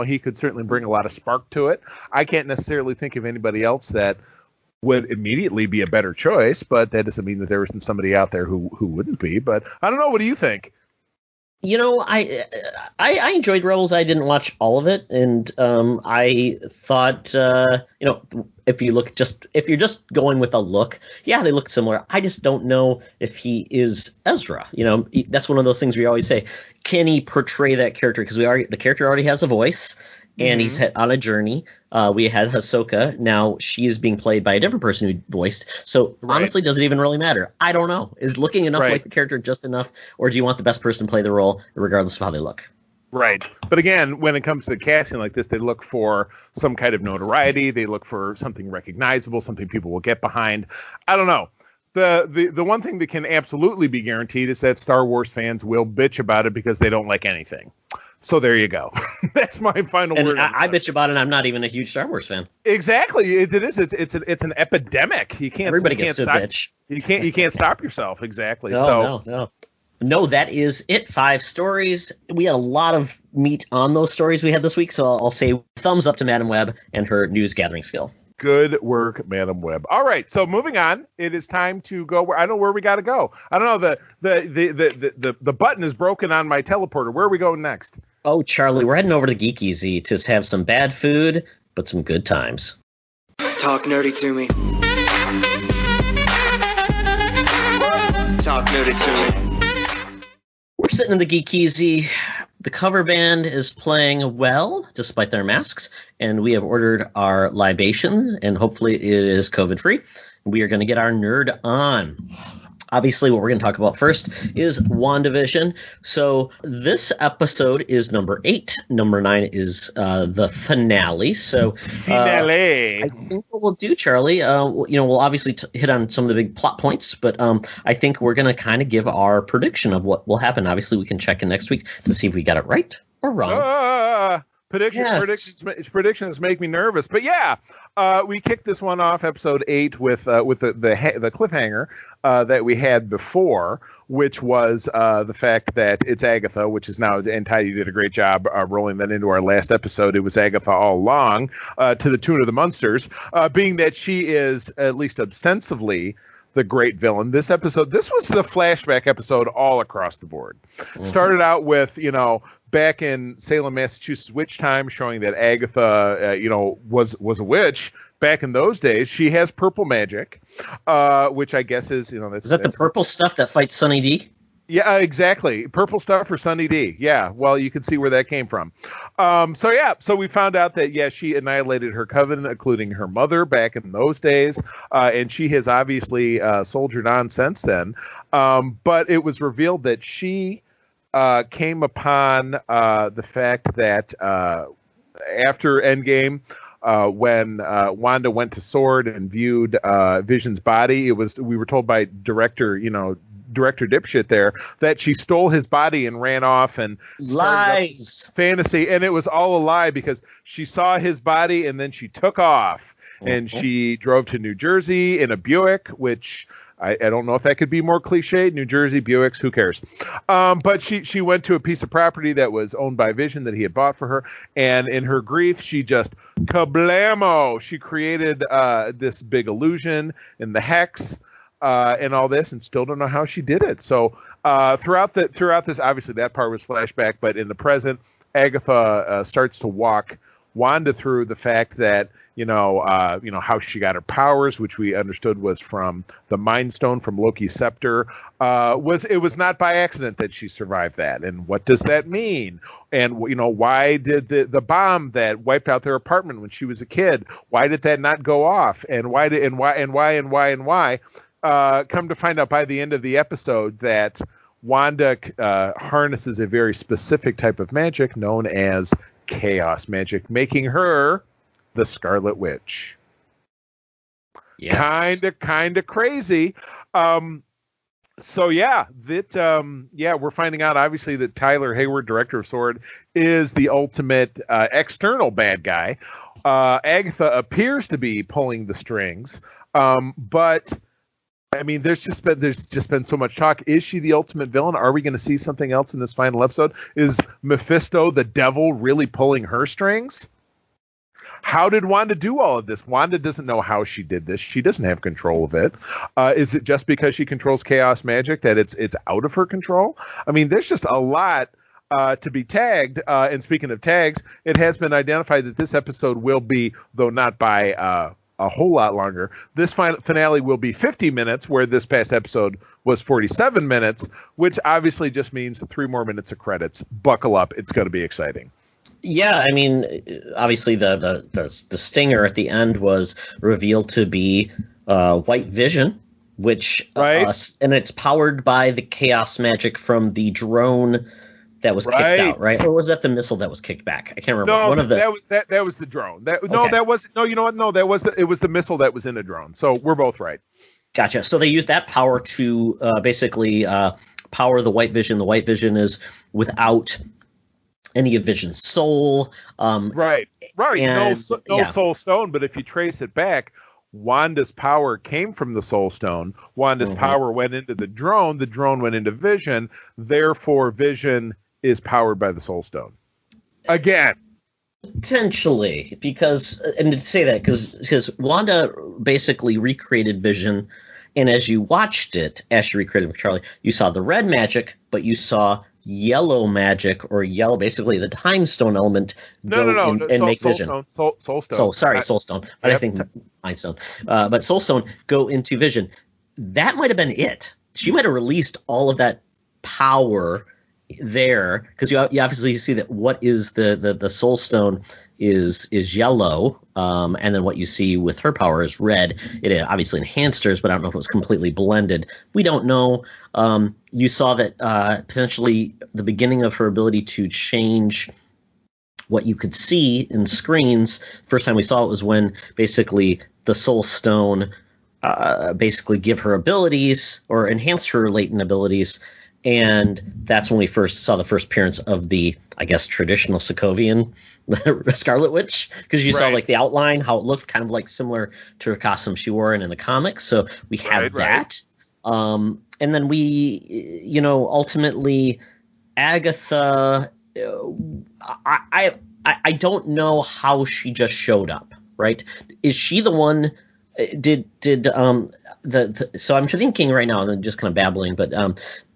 he could certainly bring a lot of spark to it. I can't necessarily think of anybody else that would immediately be a better choice, but that doesn't mean that there isn't somebody out there who wouldn't be. But I don't know. What do you think? I enjoyed Rebels. I didn't watch all of it, and I thought, if you're just going with a look, yeah, they look similar. I just don't know if he is Ezra. That's one of those things we always say: can he portray that character? Because the character already has a voice, and he's on a journey. We had Ahsoka. Now she is being played by a different person who voiced. So honestly, does it even really matter? I don't know. Is looking enough like the character just enough, or do you want the best person to play the role, regardless of how they look? Right. But again, when it comes to casting like this, they look for some kind of notoriety. They look for something recognizable, something people will get behind. I don't know. The one thing that can absolutely be guaranteed is that Star Wars fans will bitch about it because they don't like anything. So there you go. That's my final word. I bitch about it. I'm not even a huge Star Wars fan. Exactly. It is. It's an epidemic. You can't. Everybody gets to bitch. You can't stop yourself. Exactly. No. No, that is it. 5 stories. We had a lot of meat on those stories we had this week, so I'll say thumbs up to Madam Web and her news gathering skill. Good work, Madam Web. All right, so moving on, it is time to go. I don't know where we got to go. I don't know. The button is broken on my teleporter. Where are we going next? Oh, Charlie, we're heading over to Geeky Z to have some bad food, but some good times. Talk nerdy to me. Talk nerdy to me. We're sitting in the Geeky Z. The cover band is playing well, despite their masks, and we have ordered our libation, and hopefully it is COVID-free. We are going to get our nerd on. Obviously, what we're going to talk about first is WandaVision. So this episode is number 8. Number 9 is the finale. So finale. I think what we'll do, Charlie, we'll obviously hit on some of the big plot points, but I think we're going to kind of give our prediction of what will happen. Obviously, we can check in next week to see if we got it right or wrong. Predictions make me nervous, but yeah, we kicked this one off, episode 8, with the cliffhanger that we had before, which was the fact that it's Agatha, which is now, and Ty, you did a great job rolling that into our last episode. It was Agatha all along, to the tune of the Munsters, being that she is at least ostensibly the great villain. This was the flashback episode all across the board. Mm-hmm. Started out with, back in Salem, Massachusetts witch time, showing that Agatha, was a witch. Back in those days, she has purple magic, which I guess is, is that the purple stuff that fights Sunny D? Yeah, exactly. Purple stuff for Sunny D. Yeah, well, you can see where that came from. So we found out that, she annihilated her coven, including her mother, back in those days, and she has obviously soldiered on since then. But it was revealed that she came upon the fact that after Endgame, when Wanda went to SWORD and viewed Vision's body, we were told by director dipshit there that she stole his body and ran off and lies fantasy, and it was all a lie because she saw his body and then she took off and she drove to New Jersey in a Buick, which I don't know if that could be more cliche. New Jersey, Buicks, who cares? But she went to a piece of property that was owned by Vision that he had bought for her, and in her grief, she just kablamo! She created this big illusion in the hex and all this, and still don't know how she did it. So throughout this, obviously that part was flashback, but in the present, Agatha starts to walk Wanda through the fact that how she got her powers, which we understood was from the Mind Stone from Loki's scepter. It was not by accident that she survived that, and what does that mean? And why did the bomb that wiped out their apartment when she was a kid? Why did that not go off? And why? Come to find out by the end of the episode that Wanda harnesses a very specific type of magic known as chaos magic, making her the Scarlet Witch. Yes. Kind of crazy. We're finding out obviously that Tyler Hayward, director of SWORD, is the ultimate external bad guy. Agatha appears to be pulling the strings, but I mean, there's just been so much talk. Is she the ultimate villain? Are we going to see something else in this final episode? Is Mephisto, the devil, really pulling her strings? How did Wanda do all of this? Wanda doesn't know how she did this. She doesn't have control of it. Is it just because she controls chaos magic that it's out of her control? I mean, there's just a lot to be tagged. And speaking of tags, it has been identified that this episode will be, though not by a whole lot longer, this finale will be 50 minutes, where this past episode was 47 minutes, which obviously just means 3 more minutes of credits. Buckle up. It's going to be exciting. Yeah, I mean, obviously the stinger at the end was revealed to be White Vision, which and it's powered by the chaos magic from the drone that was kicked out, right? Or was that the missile that was kicked back? I can't remember. No, that was the drone. It was the missile that was in a drone. So we're both right. Gotcha. So they used that power to basically power the White Vision. The White Vision is without any of Vision's soul. Right. And, no soul stone, but if you trace it back, Wanda's power came from the Soul Stone. Wanda's power went into the drone went into Vision. Therefore, Vision is powered by the Soul Stone. Again. Potentially, because, and to say that, because Wanda basically recreated Vision, and as you watched it, as she recreated Charlie, you saw the red magic, but you saw yellow magic, or yellow, basically the Time Stone element and make Vision. Soul Stone. Soul Stone. But I think Mind Stone. But Soul Stone go into Vision. That might have been it. She might have released all of that power there, because you obviously see that what is the Soul Stone is yellow, and then what you see with her power is red. It obviously enhanced hers, but I don't know if it was completely blended. We don't know. You saw that potentially the beginning of her ability to change what you could see in screens. First time we saw it was when basically the Soul Stone basically give her abilities or enhance her latent abilities. And that's when we first saw the first appearance of the, I guess, traditional Sokovian Scarlet Witch, because you saw like the outline, how it looked kind of like similar to her costume she wore in the comics. So we have that. And then we, ultimately Agatha, I don't know how she just showed up, right? Is she the one? So I'm thinking right now, and I'm just kind of babbling, but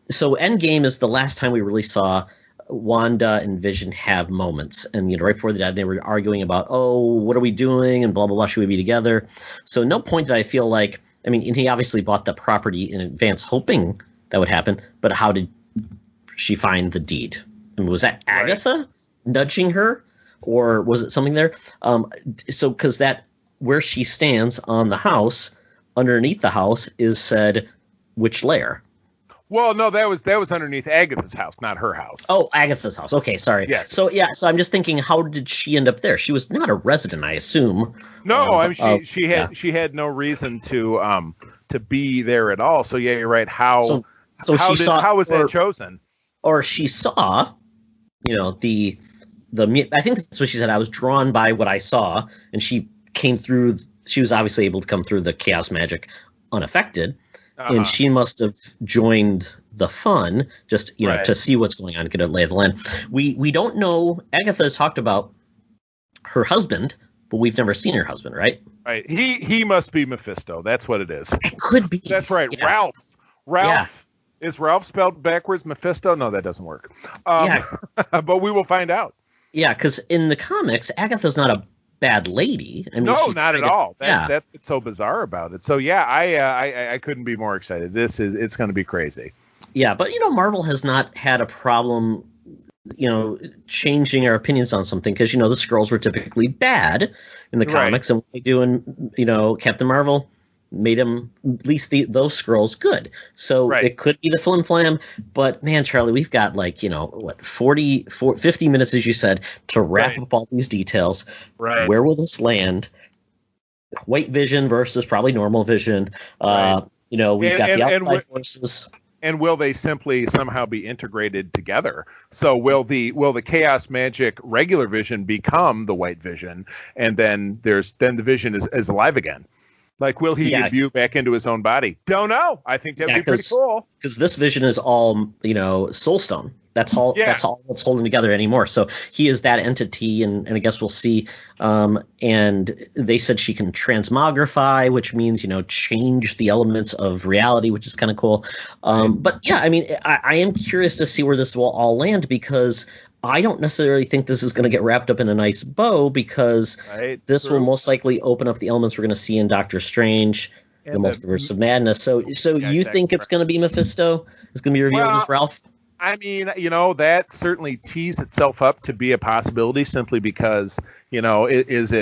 so Endgame is the last time we really saw Wanda and Vision have moments. And, right before they died, they were arguing about, what are we doing? And blah, blah, blah, should we be together? So no point did I feel like, and he obviously bought the property in advance hoping that would happen. But how did she find the deed? I mean, was that Agatha nudging her? Or was it something there? Because that where she stands on the house, underneath the house is said, which layer? Well, no, that was underneath Agatha's house, not her house. Oh, Agatha's house. Okay, sorry. Yes. So I'm just thinking, how did she end up there? She was not a resident, I assume. No, she had no reason to be there at all. So yeah, you're right. How was that chosen? Or she saw, the I think that's what she said. I was drawn by what I saw, and she came through. She was obviously able to come through the chaos magic unaffected. And she must have joined the fun just, to see what's going on, get a lay of the land. We don't know. Agatha has talked about her husband, but we've never seen her husband, right? Right. He must be Mephisto. That's what it is. It could be. That's right. Yeah. Ralph. Yeah. Is Ralph spelled backwards Mephisto? No, that doesn't work. But we will find out. Yeah, because in the comics, Agatha's not a bad lady. No, not at all. That's what's so bizarre about it. So yeah, I couldn't be more excited. It's going to be crazy. Yeah, but Marvel has not had a problem, changing our opinions on something, because the Skrulls were typically bad in the comics, and what they do in Captain Marvel made them, at least those Skrulls, good. So it could be the flim flam, but man, Charlie, we've got 50 minutes, as you said, to wrap up all these details. Right. Where will this land? White Vision versus probably normal Vision. We've got the outside forces. And will they simply somehow be integrated together? So will the chaos magic regular Vision become the White Vision, and then the Vision is alive again? Will he imbue back into his own body? Don't know. I think that'd be pretty cool. Because this Vision is all, Soul Stone. That's all. Yeah. That's all that's holding together anymore. So he is that entity, and I guess we'll see. And they said she can transmogrify, which means change the elements of reality, which is kind of cool. But yeah, I am curious to see where this will all land, because I don't necessarily think this is going to get wrapped up in a nice bow, because this will most likely open up the elements we're going to see in Doctor Strange, the Multiverse of Madness. So you think it's going to be Mephisto? It's going to be revealed as Ralph? That certainly tees itself up to be a possibility, simply because, is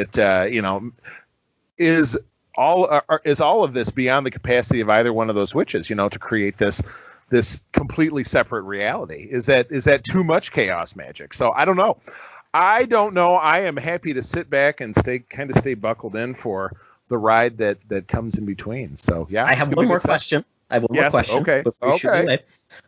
all of this beyond the capacity of either one of those witches, to create this completely separate reality? Is that too much chaos magic? So I don't know. I am happy to sit back and stay buckled in for the ride that comes in between. So yeah. I have one more question. Okay. Okay.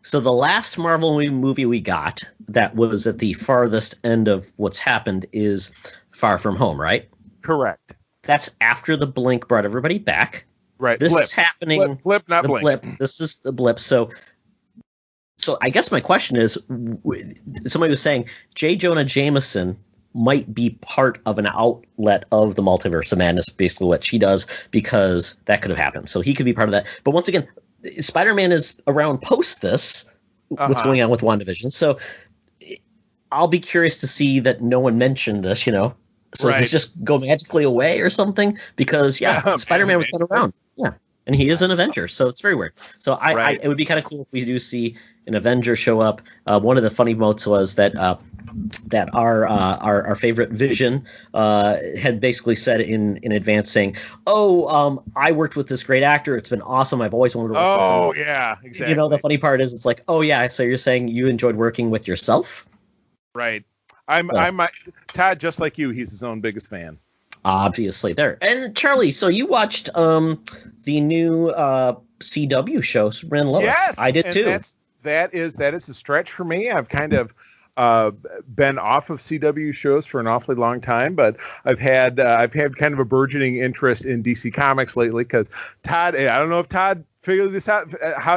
So the last Marvel movie we got that was at the farthest end of what's happened is Far From Home, right? Correct. That's after the blink brought everybody back. Right. This is happening. Blip, not blink. Blip. This is the blip. So I guess my question is, somebody was saying J. Jonah Jameson might be part of an outlet of the Multiverse of Madness, basically what she does, because that could have happened. So he could be part of that. But once again, Spider-Man is around post this, what's going on with WandaVision. So I'll be curious to see that no one mentioned this, So does this just go magically away or something? Because, Spider-Man was not around. Yeah. And he is an Avenger, so it's very weird. So it would be kind of cool if we do see an Avenger show up. One of the funny motes was that our favorite Vision had basically said in advance saying, I worked with this great actor. It's been awesome. I've always wanted to work with him. Oh, yeah, exactly. The funny part is it's like, oh, yeah, so you're saying you enjoyed working with yourself? Right. I'm Todd, just like you, he's his own biggest fan. Obviously there. And Charlie, so you watched the new CW show, Superman and Lois. Yes, I did too. That is a stretch for me. I've kind of been off of CW shows for an awfully long time, but I've had kind of a burgeoning interest in DC Comics lately because Todd, I don't know if Todd figured this out,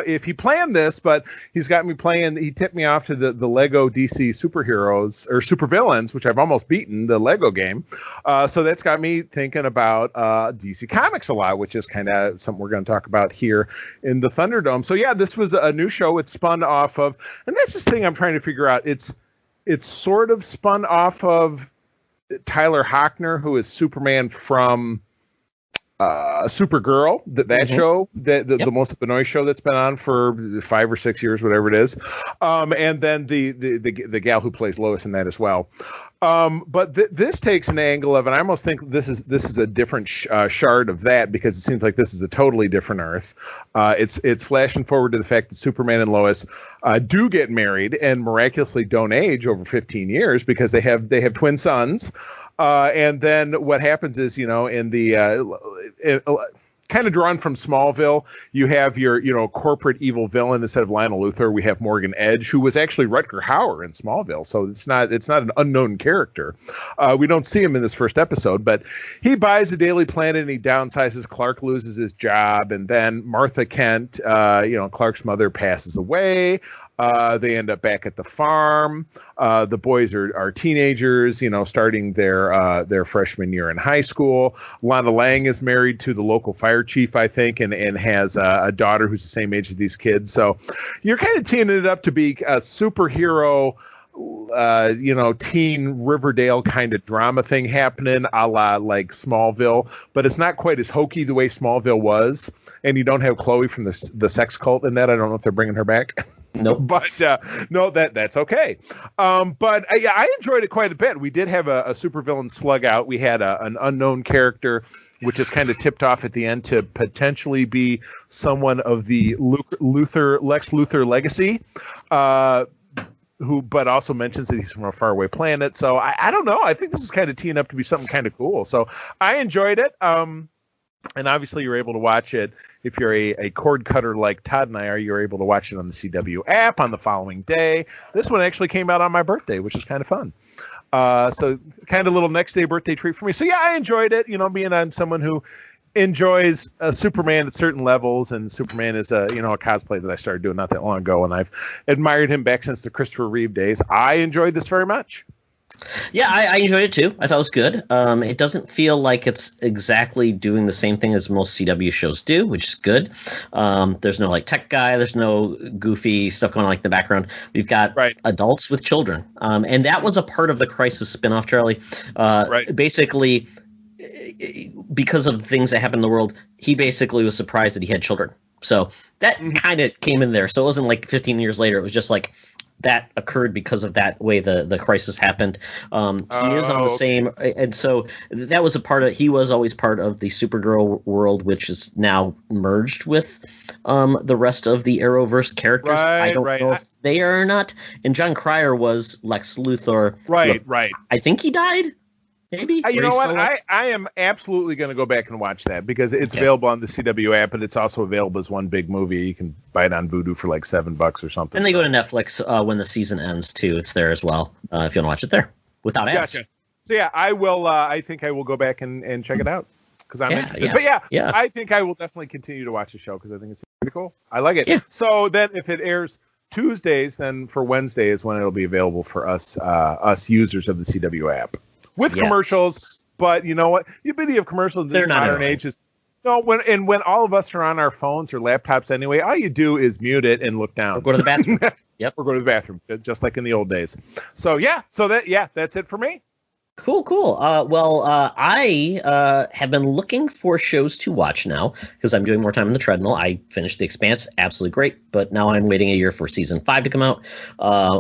if he planned this, but he's got me playing. He tipped me off to the Lego DC superheroes or supervillains, which I've almost beaten, the Lego game. So that's got me thinking about DC Comics a lot, which is kind of something we're going to talk about here in the Thunderdome. So yeah, this was a new show. It's spun off of, and that's this thing I'm trying to figure out. It's sort of spun off of Tyler Hoechner, who is Superman from Supergirl, that show, the most Benoist show that's been on for 5 or 6 years, whatever it is, and then the gal who plays Lois in that as well. But this takes an angle of, and I almost think this is a different shard of that, because it seems like this is a totally different Earth. It's flashing forward to the fact that Superman and Lois do get married and miraculously don't age over 15 years because they have twin sons. And then what happens is, in the kind of drawn from Smallville, you have your corporate evil villain. Instead of Lionel Luthor, we have Morgan Edge, who was actually Rutger Hauer in Smallville. So it's not an unknown character. We don't see him in this first episode, but he buys a Daily Planet and he downsizes. Clark loses his job, and then Martha Kent, Clark's mother, passes away. They end up back at the farm. The boys are teenagers, starting their freshman year in high school. Lana Lang is married to the local fire chief, I think, and has a daughter who's the same age as these kids. So you're kind of teeing it up to be a superhero, teen Riverdale kind of drama thing happening, a la like Smallville, but it's not quite as hokey the way Smallville was. And you don't have Chloe from the sex cult in that. I don't know if they're bringing her back. Nope. But no, that's okay. But I enjoyed it quite a bit. We did have a supervillain slug out. We had an unknown character, which is kind of tipped off at the end to potentially be someone of the Lex Luthor legacy, who but also mentions that he's from a faraway planet. So I don't know. I think this is kind of teeing up to be something kind of cool. So I enjoyed it. And obviously you're able to watch it. If you're a cord cutter like Todd and I are, you're able to watch it on the CW app on the following day. This one actually came out on my birthday, which is kind of fun. So kind of a little next day birthday treat for me. So yeah, I enjoyed it, being on someone who enjoys Superman at certain levels, and Superman is a cosplay that I started doing not that long ago, and I've admired him back since the Christopher Reeve days. I enjoyed this very much. Yeah, I enjoyed it too. I thought it was good. It doesn't feel like it's exactly doing the same thing as most CW shows do, which is good. There's no tech guy. There's no goofy stuff going on in the background. We've got adults with children. And that was a part of the Crisis spinoff, Charlie. Basically, because of things that happened in the world, he basically was surprised that he had children. So that kind of came in there. So it wasn't like 15 years later. It was just like that occurred because of that way the crisis happened. He is on the same, and so that was a part of. He was always part of the Supergirl world, which is now merged with the rest of the Arrowverse characters. I don't know if they are or not. And John Cryer was Lex Luthor. Right. I think he died. Maybe. You know what? I am absolutely going to go back and watch that because it's available on the CW app, and it's also available as one big movie. You can buy it on Vudu for like $7 or something. And they go to Netflix when the season ends too. It's there as well if you want to watch it there without ads. Gotcha. So yeah, I will. I think I will go back and check it out. because I'm interested. But yeah, I think I will definitely continue to watch the show because I think it's pretty cool. I like it. Yeah. So then if it airs Tuesdays, then for Wednesday is when it'll be available for us users of the CW app with commercials. But you know what? The beauty of commercials in this modern age is when all of us are on our phones or laptops anyway, all you do is mute it and look down. Or go to the bathroom. Or go to the bathroom, just like in the old days. So that's it for me. Cool. I have been looking for shows to watch now because I'm doing more time on the treadmill. I finished The Expanse, absolutely great, but now I'm waiting a year for season 5 to come out.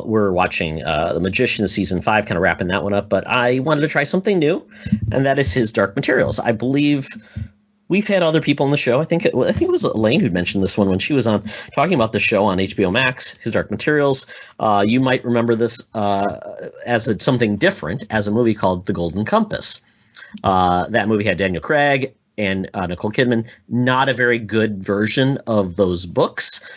We're watching The Magician season 5, kind of wrapping that one up, but I wanted to try something new, and that is his Dark Materials. I believe we've had other people on the show. I think it was Elaine who mentioned this one when she was on talking about the show on HBO Max, his Dark Materials. You might remember this as something different, as a movie called The Golden Compass. That movie had Daniel Craig and Nicole Kidman. Not a very good version of those books.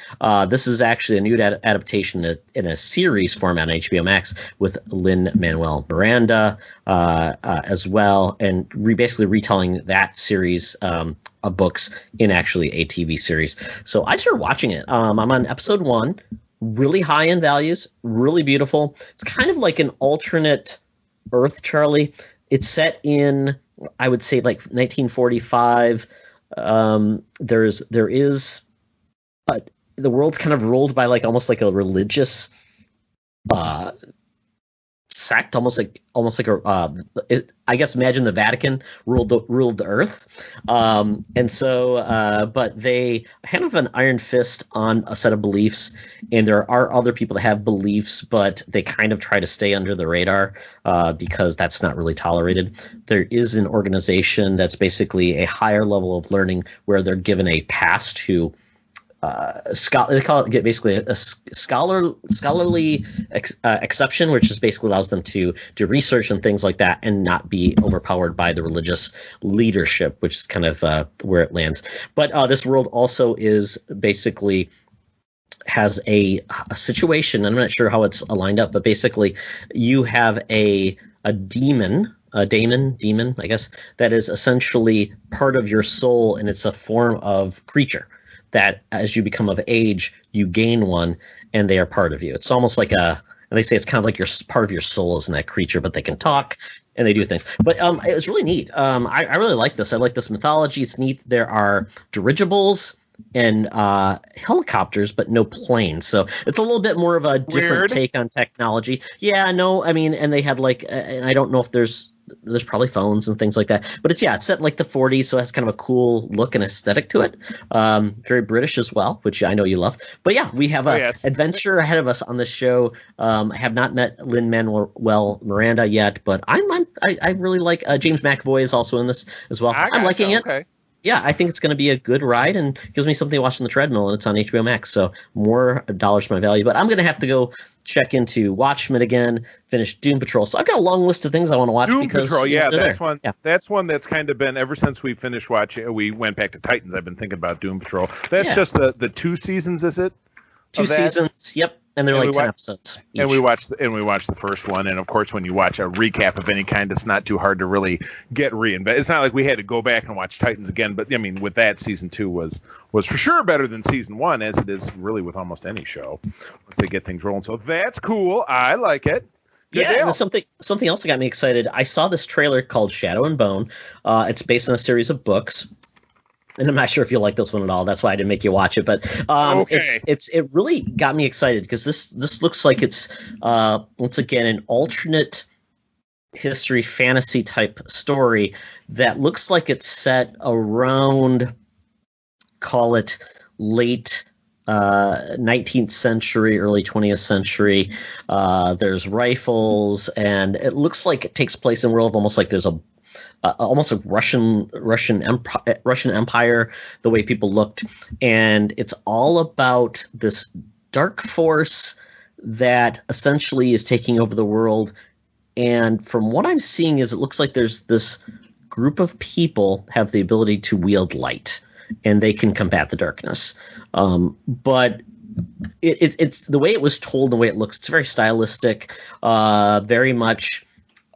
This is actually a new adaptation in a series format on HBO Max with Lin-Manuel Miranda as well, and basically retelling that series of books in actually a TV series. So I started watching it. I'm on episode 1. Really high in values, really beautiful. It's kind of like an alternate Earth, Charlie. It's set in, I would say, like 1945. There is the world's kind of ruled by almost like a religious sect, almost like I guess imagine the Vatican ruled the earth, and so but they have an iron fist on a set of beliefs, and there are other people that have beliefs, but they kind of try to stay under the radar because that's not really tolerated. There is an organization that's basically a higher level of learning where they're given a pass to they call it basically a scholarly exception, which just basically allows them to do research and things like that and not be overpowered by the religious leadership, which is kind of where it lands. But this world also is basically has a situation, I'm not sure how it's aligned up, but basically you have a demon, I guess, that is essentially part of your soul, and it's a form of creature that as you become of age, you gain one, and they are part of you. It's almost like and they say it's kind of like part of your soul is in that creature, but they can talk and they do things. But it's really neat. I really like this. I like this mythology. It's neat. There are dirigibles and helicopters, but no planes. So it's a little bit more of a different take on technology. Yeah, no, I mean, and they had and I don't know if there's probably phones and things like that, but it's set in like the 40s, so it has kind of a cool look and aesthetic to it. Very British as well, which I know you love. But yeah, we have an adventure ahead of us on this show. I have not met Lin-Manuel Miranda yet, but I really like James McAvoy is also in this as well. I'm liking it. Okay. Yeah, I think it's going to be a good ride and gives me something to watch on the treadmill, and it's on HBO Max, so more dollars for my value. But I'm going to have to go check into Watchmen again, finish Doom Patrol. So I've got a long list of things I want to watch. Doom Patrol, that's one. Yeah. That's one that's kind of been ever since we finished watching. We went back to Titans. I've been thinking about Doom Patrol. That's just the 2 seasons, is it? 2 seasons. Yep. And they're like 10 episodes each. And we watched the first one, and of course, when you watch a recap of any kind, it's not too hard to really get reinvented. It's not like we had to go back and watch Titans again, but I mean, with that, season 2 was for sure better than season 1, as it is really with almost any show once they get things rolling. So that's cool. I like it. Good deal. And something else that got me excited. I saw this trailer called Shadow and Bone. It's based on a series of books. And I'm not sure if you'll like this one at all. That's why I didn't make you watch it. But it really got me excited because this looks like it's once again an alternate history fantasy type story that looks like it's set around, call it late 19th century, early 20th century. There's rifles, and it looks like it takes place in a world of almost like there's almost like Russian Empire, the way people looked, and it's all about this dark force that essentially is taking over the world. And from what I'm seeing is it looks like there's this group of people have the ability to wield light, and they can combat the darkness. But it's the way it was told, the way it looks, it's very stylistic, very much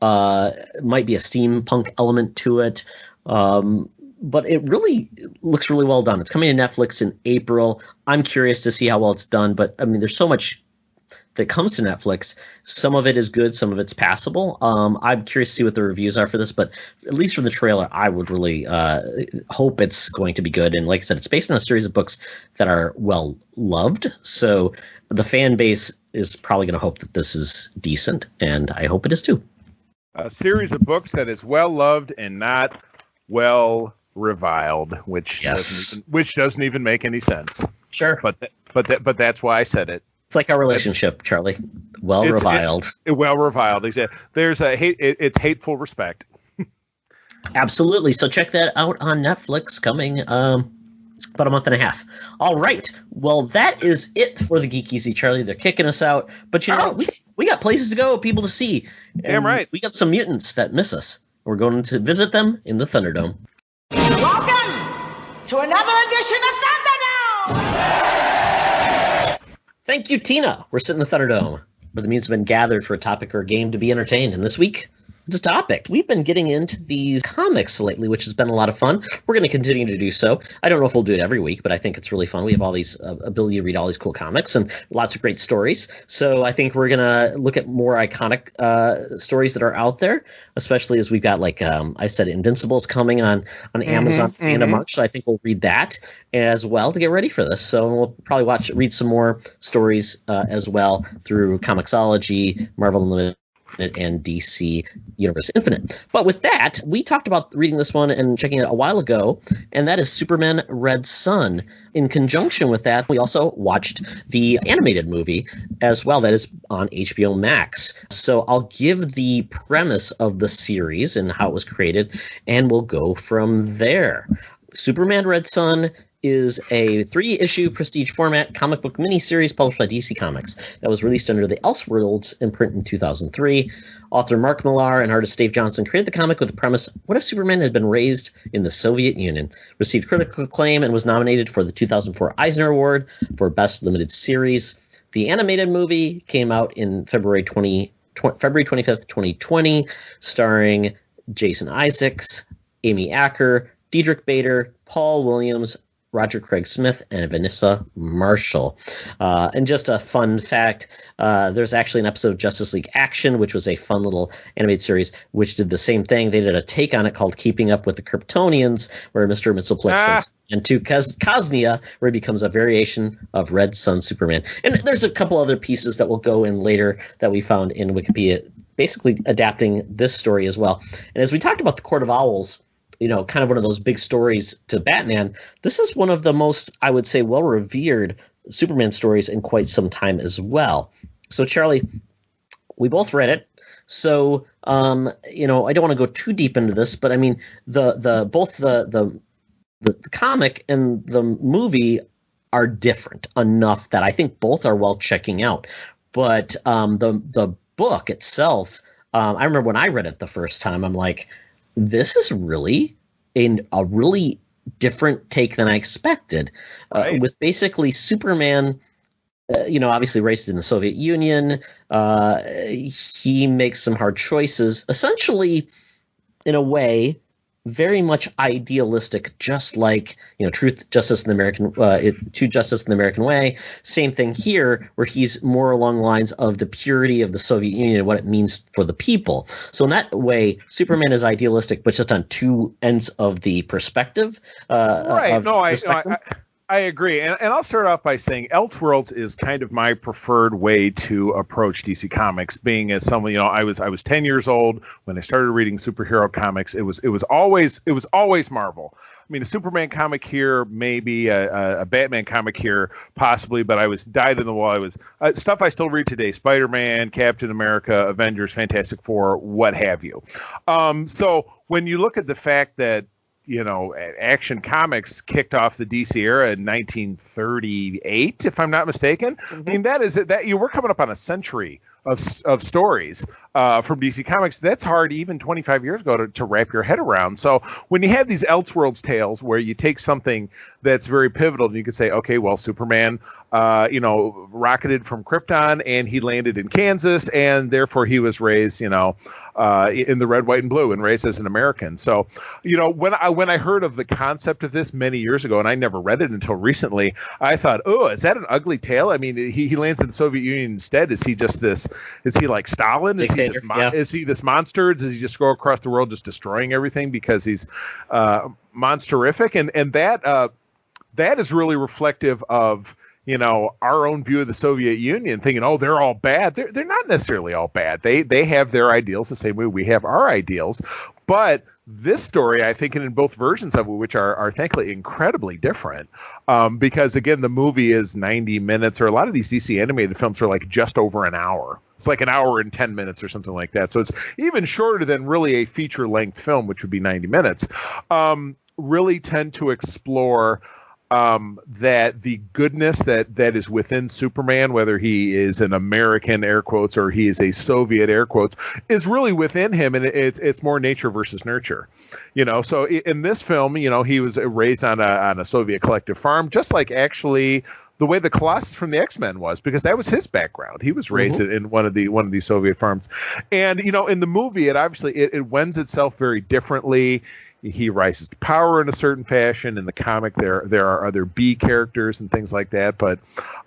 might be a steampunk element to it. but it really looks really well done. It's coming to Netflix in April. I'm curious to see how well it's done, but I mean, there's so much that comes to Netflix. Some of it is good, some of it's passable. I'm curious to see what the reviews are for this, but at least from the trailer, I would really hope it's going to be good. And like I said, it's based on a series of books that are well loved, so the fan base is probably going to hope that this is decent, and I hope it is too. A series of books that is well loved and not well reviled, which doesn't even make any sense. Sure, but that's why I said it. It's like our relationship, Charlie. Reviled. Well reviled. There's a hate. It's hateful respect. Absolutely. So check that out on Netflix, coming about a month and a half. All right. Well, that is it for the Geek Easy, Charlie. They're kicking us out, but you know, we got places to go, people to see. Damn right. We got some mutants that miss us. We're going to visit them in the Thunderdome. Welcome to another edition of Thunderdome. Thank you, Tina. We're sitting in the Thunderdome, where the mutants have been gathered for a topic or a game to be entertained. And this week, it's a topic. We've been getting into these comics lately, which has been a lot of fun. We're going to continue to do so. I don't know if we'll do it every week, but I think it's really fun. We have all these ability to read all these cool comics and lots of great stories. So I think we're going to look at more iconic stories that are out there, especially as we've got, like I said, Invincible's coming on Amazon end of March. So I think we'll read that as well to get ready for this. So we'll probably read some more stories as well through Comixology, Marvel Unlimited, and DC Universe Infinite. But with that, we talked about reading this one and checking it a while ago, and that is Superman Red Sun. In conjunction with that, we also watched the animated movie as well that is on HBO Max. So I'll give the premise of the series and how it was created, and we'll go from there. Superman Red Sun is a 3-issue prestige format comic book miniseries published by DC Comics that was released under the Elseworlds imprint in 2003. Author Mark Millar and artist Dave Johnson created the comic with the premise, what if Superman had been raised in the Soviet Union? Received critical acclaim and was nominated for the 2004 Eisner Award for Best Limited Series. The animated movie came out in February 25th, 2020, starring Jason Isaacs, Amy Acker, Diedrich Bader, Paul Williams, Roger Craig Smith, and Vanessa Marshall. And just a fun fact, there's actually an episode of Justice League Action, which was a fun little animated series, which did the same thing. They did a take on it called Keeping Up with the Kryptonians, where Mr. Mxyzptlk and to Kosnia, where he becomes a variation of Red Sun Superman. And there's a couple other pieces that will go in later that we found in Wikipedia, basically adapting this story as well. And as we talked about the Court of Owls, you know, kind of one of those big stories to Batman, this is one of the most, I would say, well-revered Superman stories in quite some time as well. So, Charlie, we both read it. So, you know, I don't want to go too deep into this, but I mean, both the comic and the movie are different enough that I think both are well checking out. But the book itself, I remember when I read it the first time, I'm like, this is really a really different take than I expected, right. With basically Superman, you know, obviously raised in the Soviet Union. He makes some hard choices, essentially, in a way, very much idealistic, just like, you know, Truth, Justice, and the American Way. Same thing here, where he's more along the lines of the purity of the Soviet Union and what it means for the people. So in that way, Superman is idealistic, but just on two ends of the perspective. Right. I agree. And I'll start off by saying Elseworlds is kind of my preferred way to approach DC Comics, being as someone, you know, I was 10 years old when I started reading superhero comics. It was always Marvel. I mean, a Superman comic here, maybe a Batman comic here, possibly, but I was dyed in the wool. I was stuff I still read today: Spider-Man, Captain America, Avengers, Fantastic Four, what have you. So when you look at the fact that, you know, Action Comics kicked off the DC era in 1938, if I'm not mistaken. Mm-hmm. I mean, we're coming up on a century of stories from DC Comics. That's hard even 25 years ago to wrap your head around. So when you have these Elseworlds tales where you take something that's very pivotal and you could say, okay, well, Superman, rocketed from Krypton and he landed in Kansas and therefore he was raised, in the red, white, and blue and raised as an American. So, when I heard of the concept of this many years ago, and I never read it until recently, I thought, oh, is that an ugly tale? I mean, he lands in the Soviet Union instead. Is he just this? Is he like Stalin? Is he this monster? Does he just go across the world just destroying everything because he's monsterific? And that is really reflective of our own view of the Soviet Union, thinking, oh, they're all bad. They're not necessarily all bad. They have their ideals the same way we have our ideals. But this story, I think, and in both versions of it, which are thankfully incredibly different, because, again, the movie is 90 minutes, or a lot of these DC animated films are like just over an hour. It's like an hour and 10 minutes or something like that. So it's even shorter than really a feature-length film, which would be 90 minutes, really tend to explore that the goodness that is within Superman, whether he is an American, air quotes, or he is a Soviet, air quotes, is really within him, and it's more nature versus nurture. So in this film, he was raised on a Soviet collective farm, just like actually the way the Colossus from the X-Men was, because that was his background. He was raised in one of these Soviet farms, and in the movie, it wends itself very differently. He rises to power in a certain fashion. In the comic, there are other B characters and things like that. But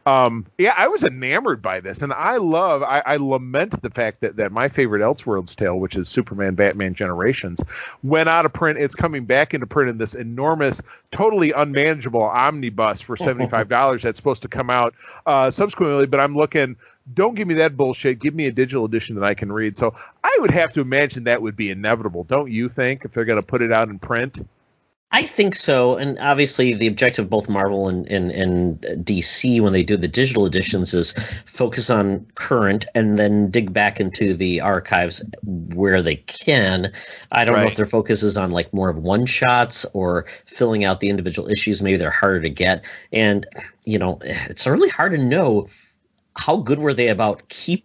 I was enamored by this, and I lament the fact that my favorite Elseworlds tale, which is Superman, Batman Generations, went out of print. It's coming back into print in this enormous, totally unmanageable omnibus for $75 that's supposed to come out subsequently. But I'm looking. Don't give me that bullshit. Give me a digital edition that I can read. So I would have to imagine that would be inevitable. Don't you think, if they're going to put it out in print? I think so. And obviously the objective of both Marvel and DC when they do the digital editions is focus on current and then dig back into the archives where they can. I don't know if their focus is on like more of one-shots or filling out the individual issues. Maybe they're harder to get. And, it's really hard to know how good were they about keeping,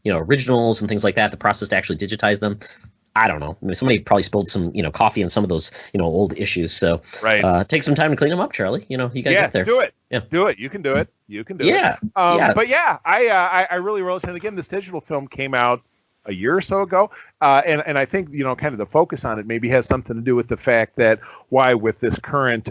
originals and things like that, the process to actually digitize them. I don't know. I mean, somebody probably spilled some, coffee in some of those, old issues. So take some time to clean them up, Charlie. You got to get there. Do it. Yeah. Do it. You can do it. But I really relish it. And again, this digital film came out a year or so ago. And I think, kind of the focus on it maybe has something to do with the fact that why with this current,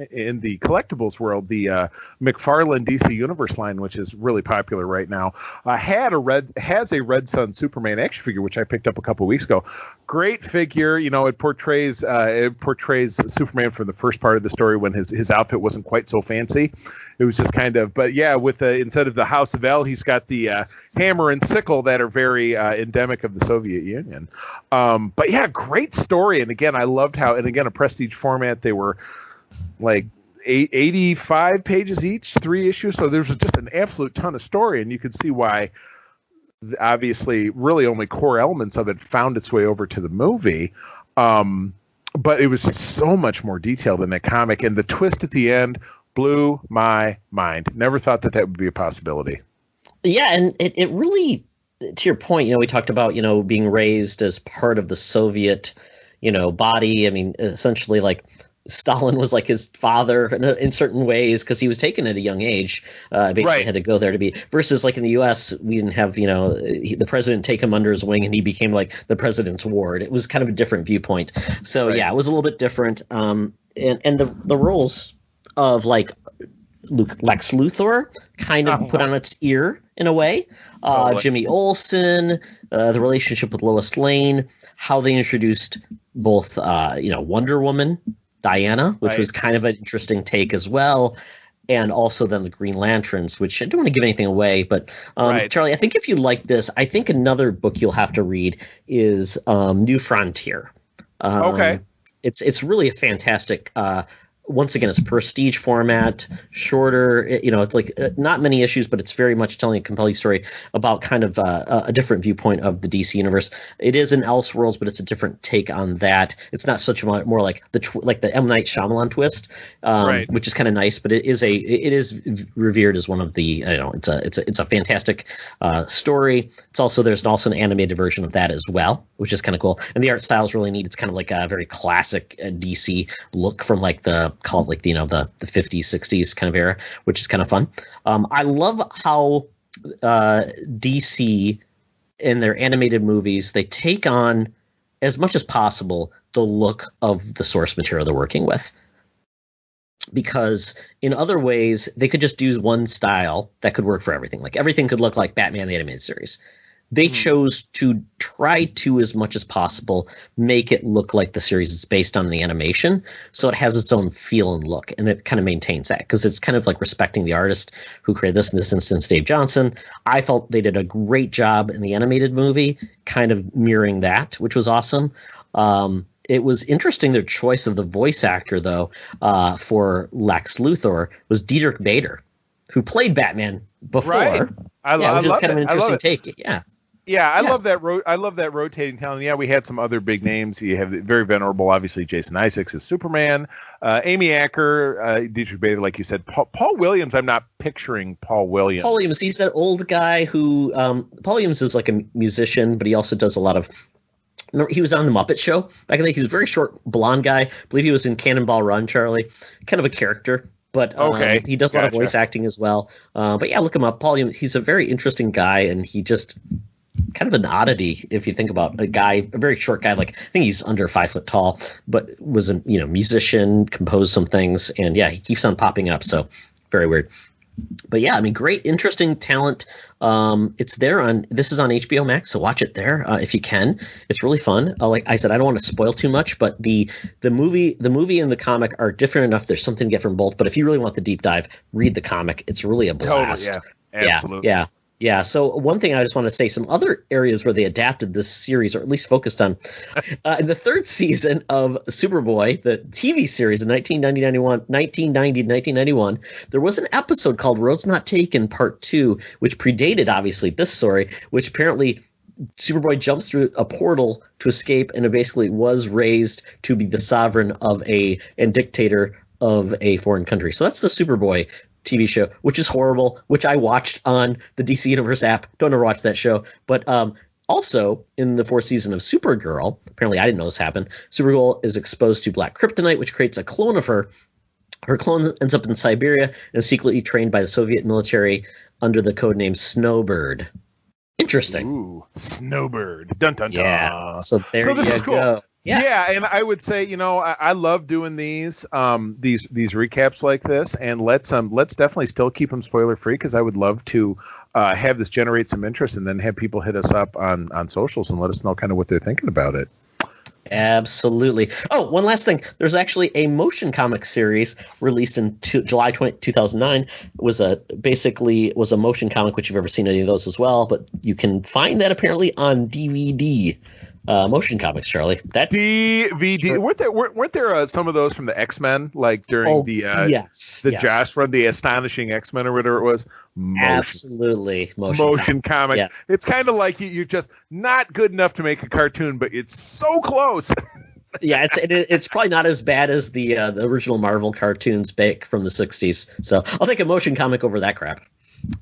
in the collectibles world, the McFarlane DC Universe line, which is really popular right now, has a Red Sun Superman action figure, which I picked up a couple weeks ago. Great figure. It portrays Superman from the first part of the story when his outfit wasn't quite so fancy. It was just kind of, but yeah, with instead of the House of L, he's got the hammer and sickle that are very endemic of the Soviet Union. But yeah, great story. And again, I loved how, and again, a prestige format, they were like 85 pages each, 3 issues. So there's just an absolute ton of story, and you can see why obviously really only core elements of it found its way over to the movie. But it was just so much more detailed in that comic, and the twist at the end blew my mind. Never thought that would be a possibility. Yeah, and it really, to your point, we talked about, being raised as part of the Soviet, body. I mean, essentially, like, Stalin was like his father in certain ways because he was taken at a young age. Basically had to go there to be, versus like in the U.S., we didn't have, the president take him under his wing and he became like the president's ward. It was kind of a different viewpoint. So, yeah, it was a little bit different. And the roles of like Lex Luthor kind of put on its ear in a way. Jimmy Olsen, the relationship with Lois Lane, how they introduced both, Wonder Woman, Diana, which was kind of an interesting take as well, and also then the Green Lanterns, which I don't want to give anything away, but Charlie, I think if you like this, I think another book you'll have to read is New Frontier. It's really a fantastic once again, it's prestige format, shorter. It's like not many issues, but it's very much telling a compelling story about kind of a different viewpoint of the DC universe. It is in Elseworlds, but it's a different take on that. It's not such more like the M. Night Shyamalan twist, which is kind of nice. But it is revered as one of the it's a fantastic story. There's also an animated version of that as well, which is kind of cool. And the art style is really neat. It's kind of like a very classic DC look from like the 50s, 60s kind of era, which is kind of fun. I love how DC in their animated movies, they take on as much as possible the look of the source material they're working with. Because in other ways, they could just use one style that could work for everything. Like everything could look like Batman the Animated Series. They chose to try to, as much as possible, make it look like the series is based on the animation, so it has its own feel and look, and it kind of maintains that because it's kind of like respecting the artist who created this. In this instance, Dave Johnson. I felt they did a great job in the animated movie, kind of mirroring that, which was awesome. It was interesting their choice of the voice actor, though, for Lex Luthor was Diedrich Bader, who played Batman before. Right. Which is kind of an interesting take. Yeah. Yeah, I love that. I love that rotating talent. Yeah, we had some other big names. You have very venerable, obviously, Jason Isaacs as Superman, Amy Acker, Dietrich Bader, like you said. Paul Williams. I'm not picturing Paul Williams. Paul Williams. He's that old guy who. Paul Williams is like a musician, but he also does a lot of. He was on the Muppet Show back in the day. He's a very short, blonde guy. I believe he was in Cannonball Run, Charlie. Kind of a character. But he does a lot of voice acting as well. But yeah, look him up. Paul Williams. He's a very interesting guy, and he just. Kind of an oddity if you think about a very short guy. Like I think he's under 5 foot tall, but was a musician, composed some things, and yeah, he keeps on popping up. So very weird. But yeah, I mean, great, interesting talent. It's there this is on HBO Max, so watch it there if you can. It's really fun. Like I said, I don't want to spoil too much, but the movie and the comic are different enough. There's something to get from both. But if you really want the deep dive, read the comic. It's really a blast. Totally, yeah, absolutely. Yeah, so one thing I just want to say, some other areas where they adapted this series, or at least focused on, in the third season of Superboy, the TV series in 1990 to 1991, there was an episode called Roads Not Taken Part 2, which predated, obviously, this story, which apparently Superboy jumps through a portal to escape, and it basically was raised to be the sovereign of and dictator of a foreign country. So that's the Superboy TV show, which is horrible, which I watched on the DC Universe app. Don't ever watch that show. But also, in the fourth season of Supergirl, apparently I didn't know this happened, Supergirl is exposed to black kryptonite, which creates a clone of her. Her clone ends up in Siberia and is secretly trained by the Soviet military under the codename Snowbird. Interesting. Ooh, Snowbird. Dun, dun, dun. Yeah, so there this you is cool. go. Yeah, and I would say, I love doing these recaps like this, and let's definitely still keep them spoiler free, because I would love to have this generate some interest, and then have people hit us up on socials and let us know kind of what they're thinking about it. Absolutely. Oh, one last thing. There's actually a motion comic series released in July 2009. It was a motion comic, which you've ever seen any of those as well, but you can find that apparently on DVD. Motion comics, Charlie. That DVD. Weren't there some of those from the X-Men, like during yes. Josh run, the Astonishing X-Men or whatever it was? Absolutely. Motion comics. Yeah. It's kind of like you're just not good enough to make a cartoon, but it's so close. Yeah, it's probably not as bad as the original Marvel cartoons back from the 60s. So I'll take a motion comic over that crap.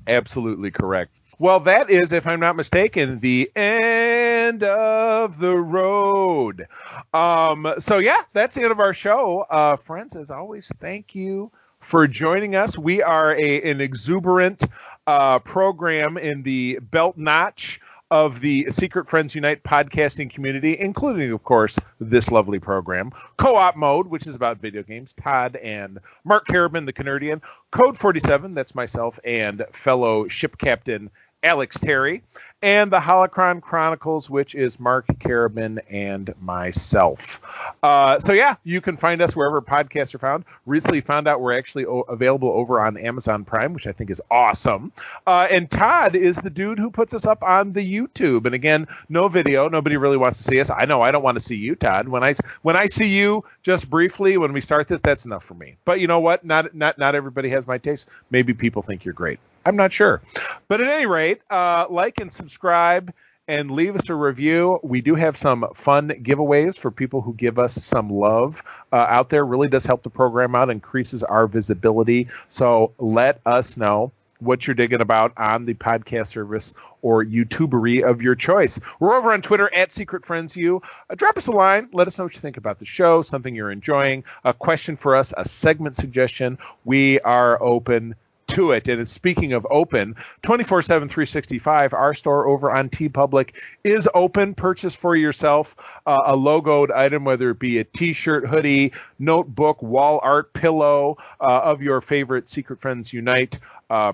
Absolutely correct. Well, that is, if I'm not mistaken, the end of the road. So, yeah, that's the end of our show. Friends, as always, thank you for joining us. We are an exuberant program in the belt notch of the Secret Friends Unite podcasting community, including, of course, this lovely program. Co-op Mode, which is about video games. Todd and Mark Carabin, the Canardian. Code 47, that's myself and fellow ship captain Alex Terry, and the Holocron Chronicles, which is Mark Karabin and myself. So yeah, you can find us wherever podcasts are found. Recently found out we're actually available over on Amazon Prime, which I think is awesome. And Todd is the dude who puts us up on the YouTube. And again, no video. Nobody really wants to see us. I know I don't want to see you, Todd. When I see you just briefly when we start this, that's enough for me. But you know what? Not everybody has my taste. Maybe people think you're great. I'm not sure. But at any rate, like and subscribe and leave us a review. We do have some fun giveaways for people who give us some love out there. Really does help the program out, increases our visibility. So let us know what you're digging about on the podcast service or YouTubery of your choice. We're over on Twitter at SecretFriendsU. Drop us a line. Let us know what you think about the show, something you're enjoying, a question for us, a segment suggestion. We are open to it. And speaking of open, 24/7, 365, our store over on TeePublic is open. Purchase for yourself a logoed item, whether it be a t-shirt, hoodie, notebook, wall art, pillow of your favorite Secret Friends Unite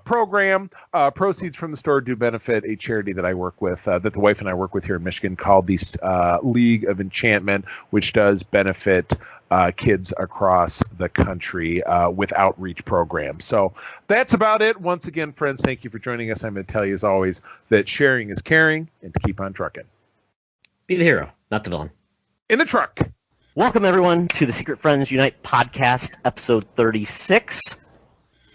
program. Proceeds from the store do benefit a charity that I work with, that the wife and I work with here in Michigan, called the League of Enchantment, which does benefit kids across the country with outreach programs. So that's about it. Once again, friends, thank you for joining us. I'm going to tell you, as always, that sharing is caring, and to keep on trucking. Be the hero, not the villain. In the truck. Welcome, everyone, to the Secret Friends Unite podcast, episode 36.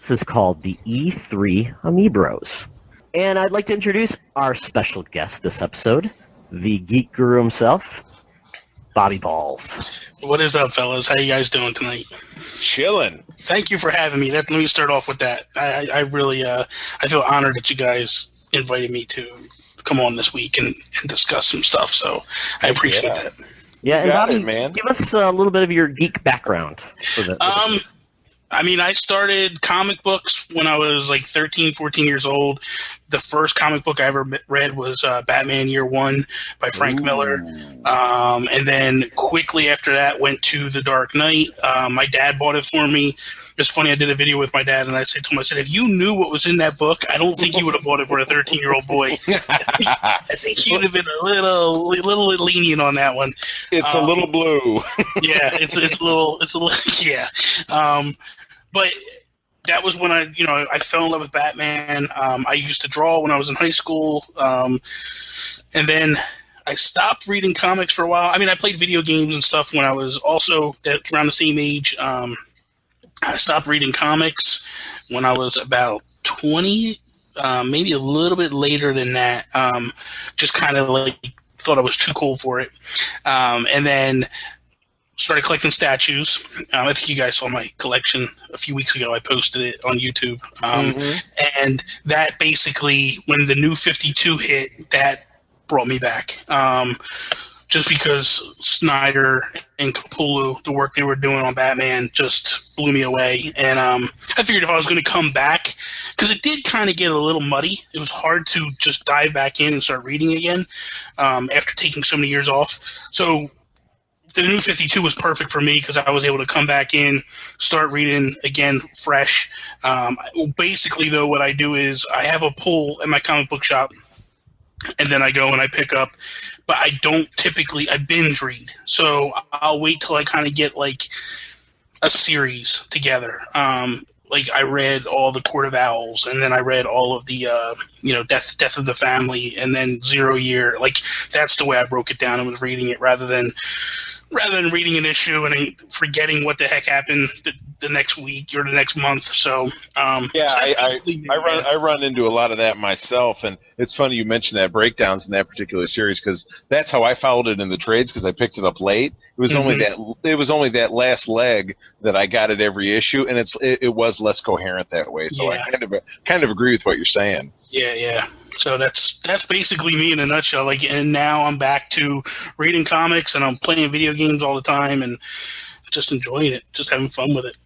This is called the E3 Amiibros. And I'd like to introduce our special guest this episode, the geek guru himself, Bobby Balls. What is up, fellas? How you guys doing tonight? Chilling. Thank you for having me. Let me start off with that. I really I feel honored that you guys invited me to come on this week and discuss some stuff. So I appreciate that. Yeah, and Bobby, man. Give us a little bit of your geek background. I mean, I started comic books when I was like 13, 14 years old. The first comic book I ever read was Batman Year One by Frank Miller. And then quickly after that went to The Dark Knight. My dad bought it for me. It's funny, I did a video with my dad, and I said to him, if you knew what was in that book, I don't think you would have bought it for a 13-year-old boy. I think he would have been a little lenient on that one. It's a little blue. Yeah, it's a little, yeah. But that was when I fell in love with Batman. I used to draw when I was in high school, and then I stopped reading comics for a while. I mean, I played video games and stuff when I was also around the same age. I stopped reading comics when I was about 20, maybe a little bit later than that. Just kind of like thought I was too cool for it, and then started collecting statues. I think you guys saw my collection a few weeks ago. I posted it on YouTube. And that basically, when the new 52 hit, that brought me back. Just because Snyder and Capullo, the work they were doing on Batman, just blew me away. And I figured if I was going to come back, because it did kind of get a little muddy. It was hard to just dive back in and start reading again after taking so many years off. So the new 52 was perfect for me because I was able to come back in, start reading again fresh. Basically, though, what I do is I have a pull at my comic book shop, and then I go and I pick up. But I don't typically – I binge read. So I'll wait till I kind of get like a series together. Like I read all the Court of Owls, and then I read all of the Death of the Family, and then 0 Year. Like that's the way I broke it down and was reading it rather than reading an issue and forgetting what the heck happened the next week or the next month. So I run into a lot of that myself, and it's funny you mentioned that breakdowns in that particular series because that's how I followed it in the trades because I picked it up late. It was only that last leg that I got at every issue, and it was less coherent that way. So I kind of agree with what you're saying. Yeah. So that's basically me in a nutshell. Like, and now I'm back to reading comics and I'm playing video games all the time and just enjoying it, just having fun with it.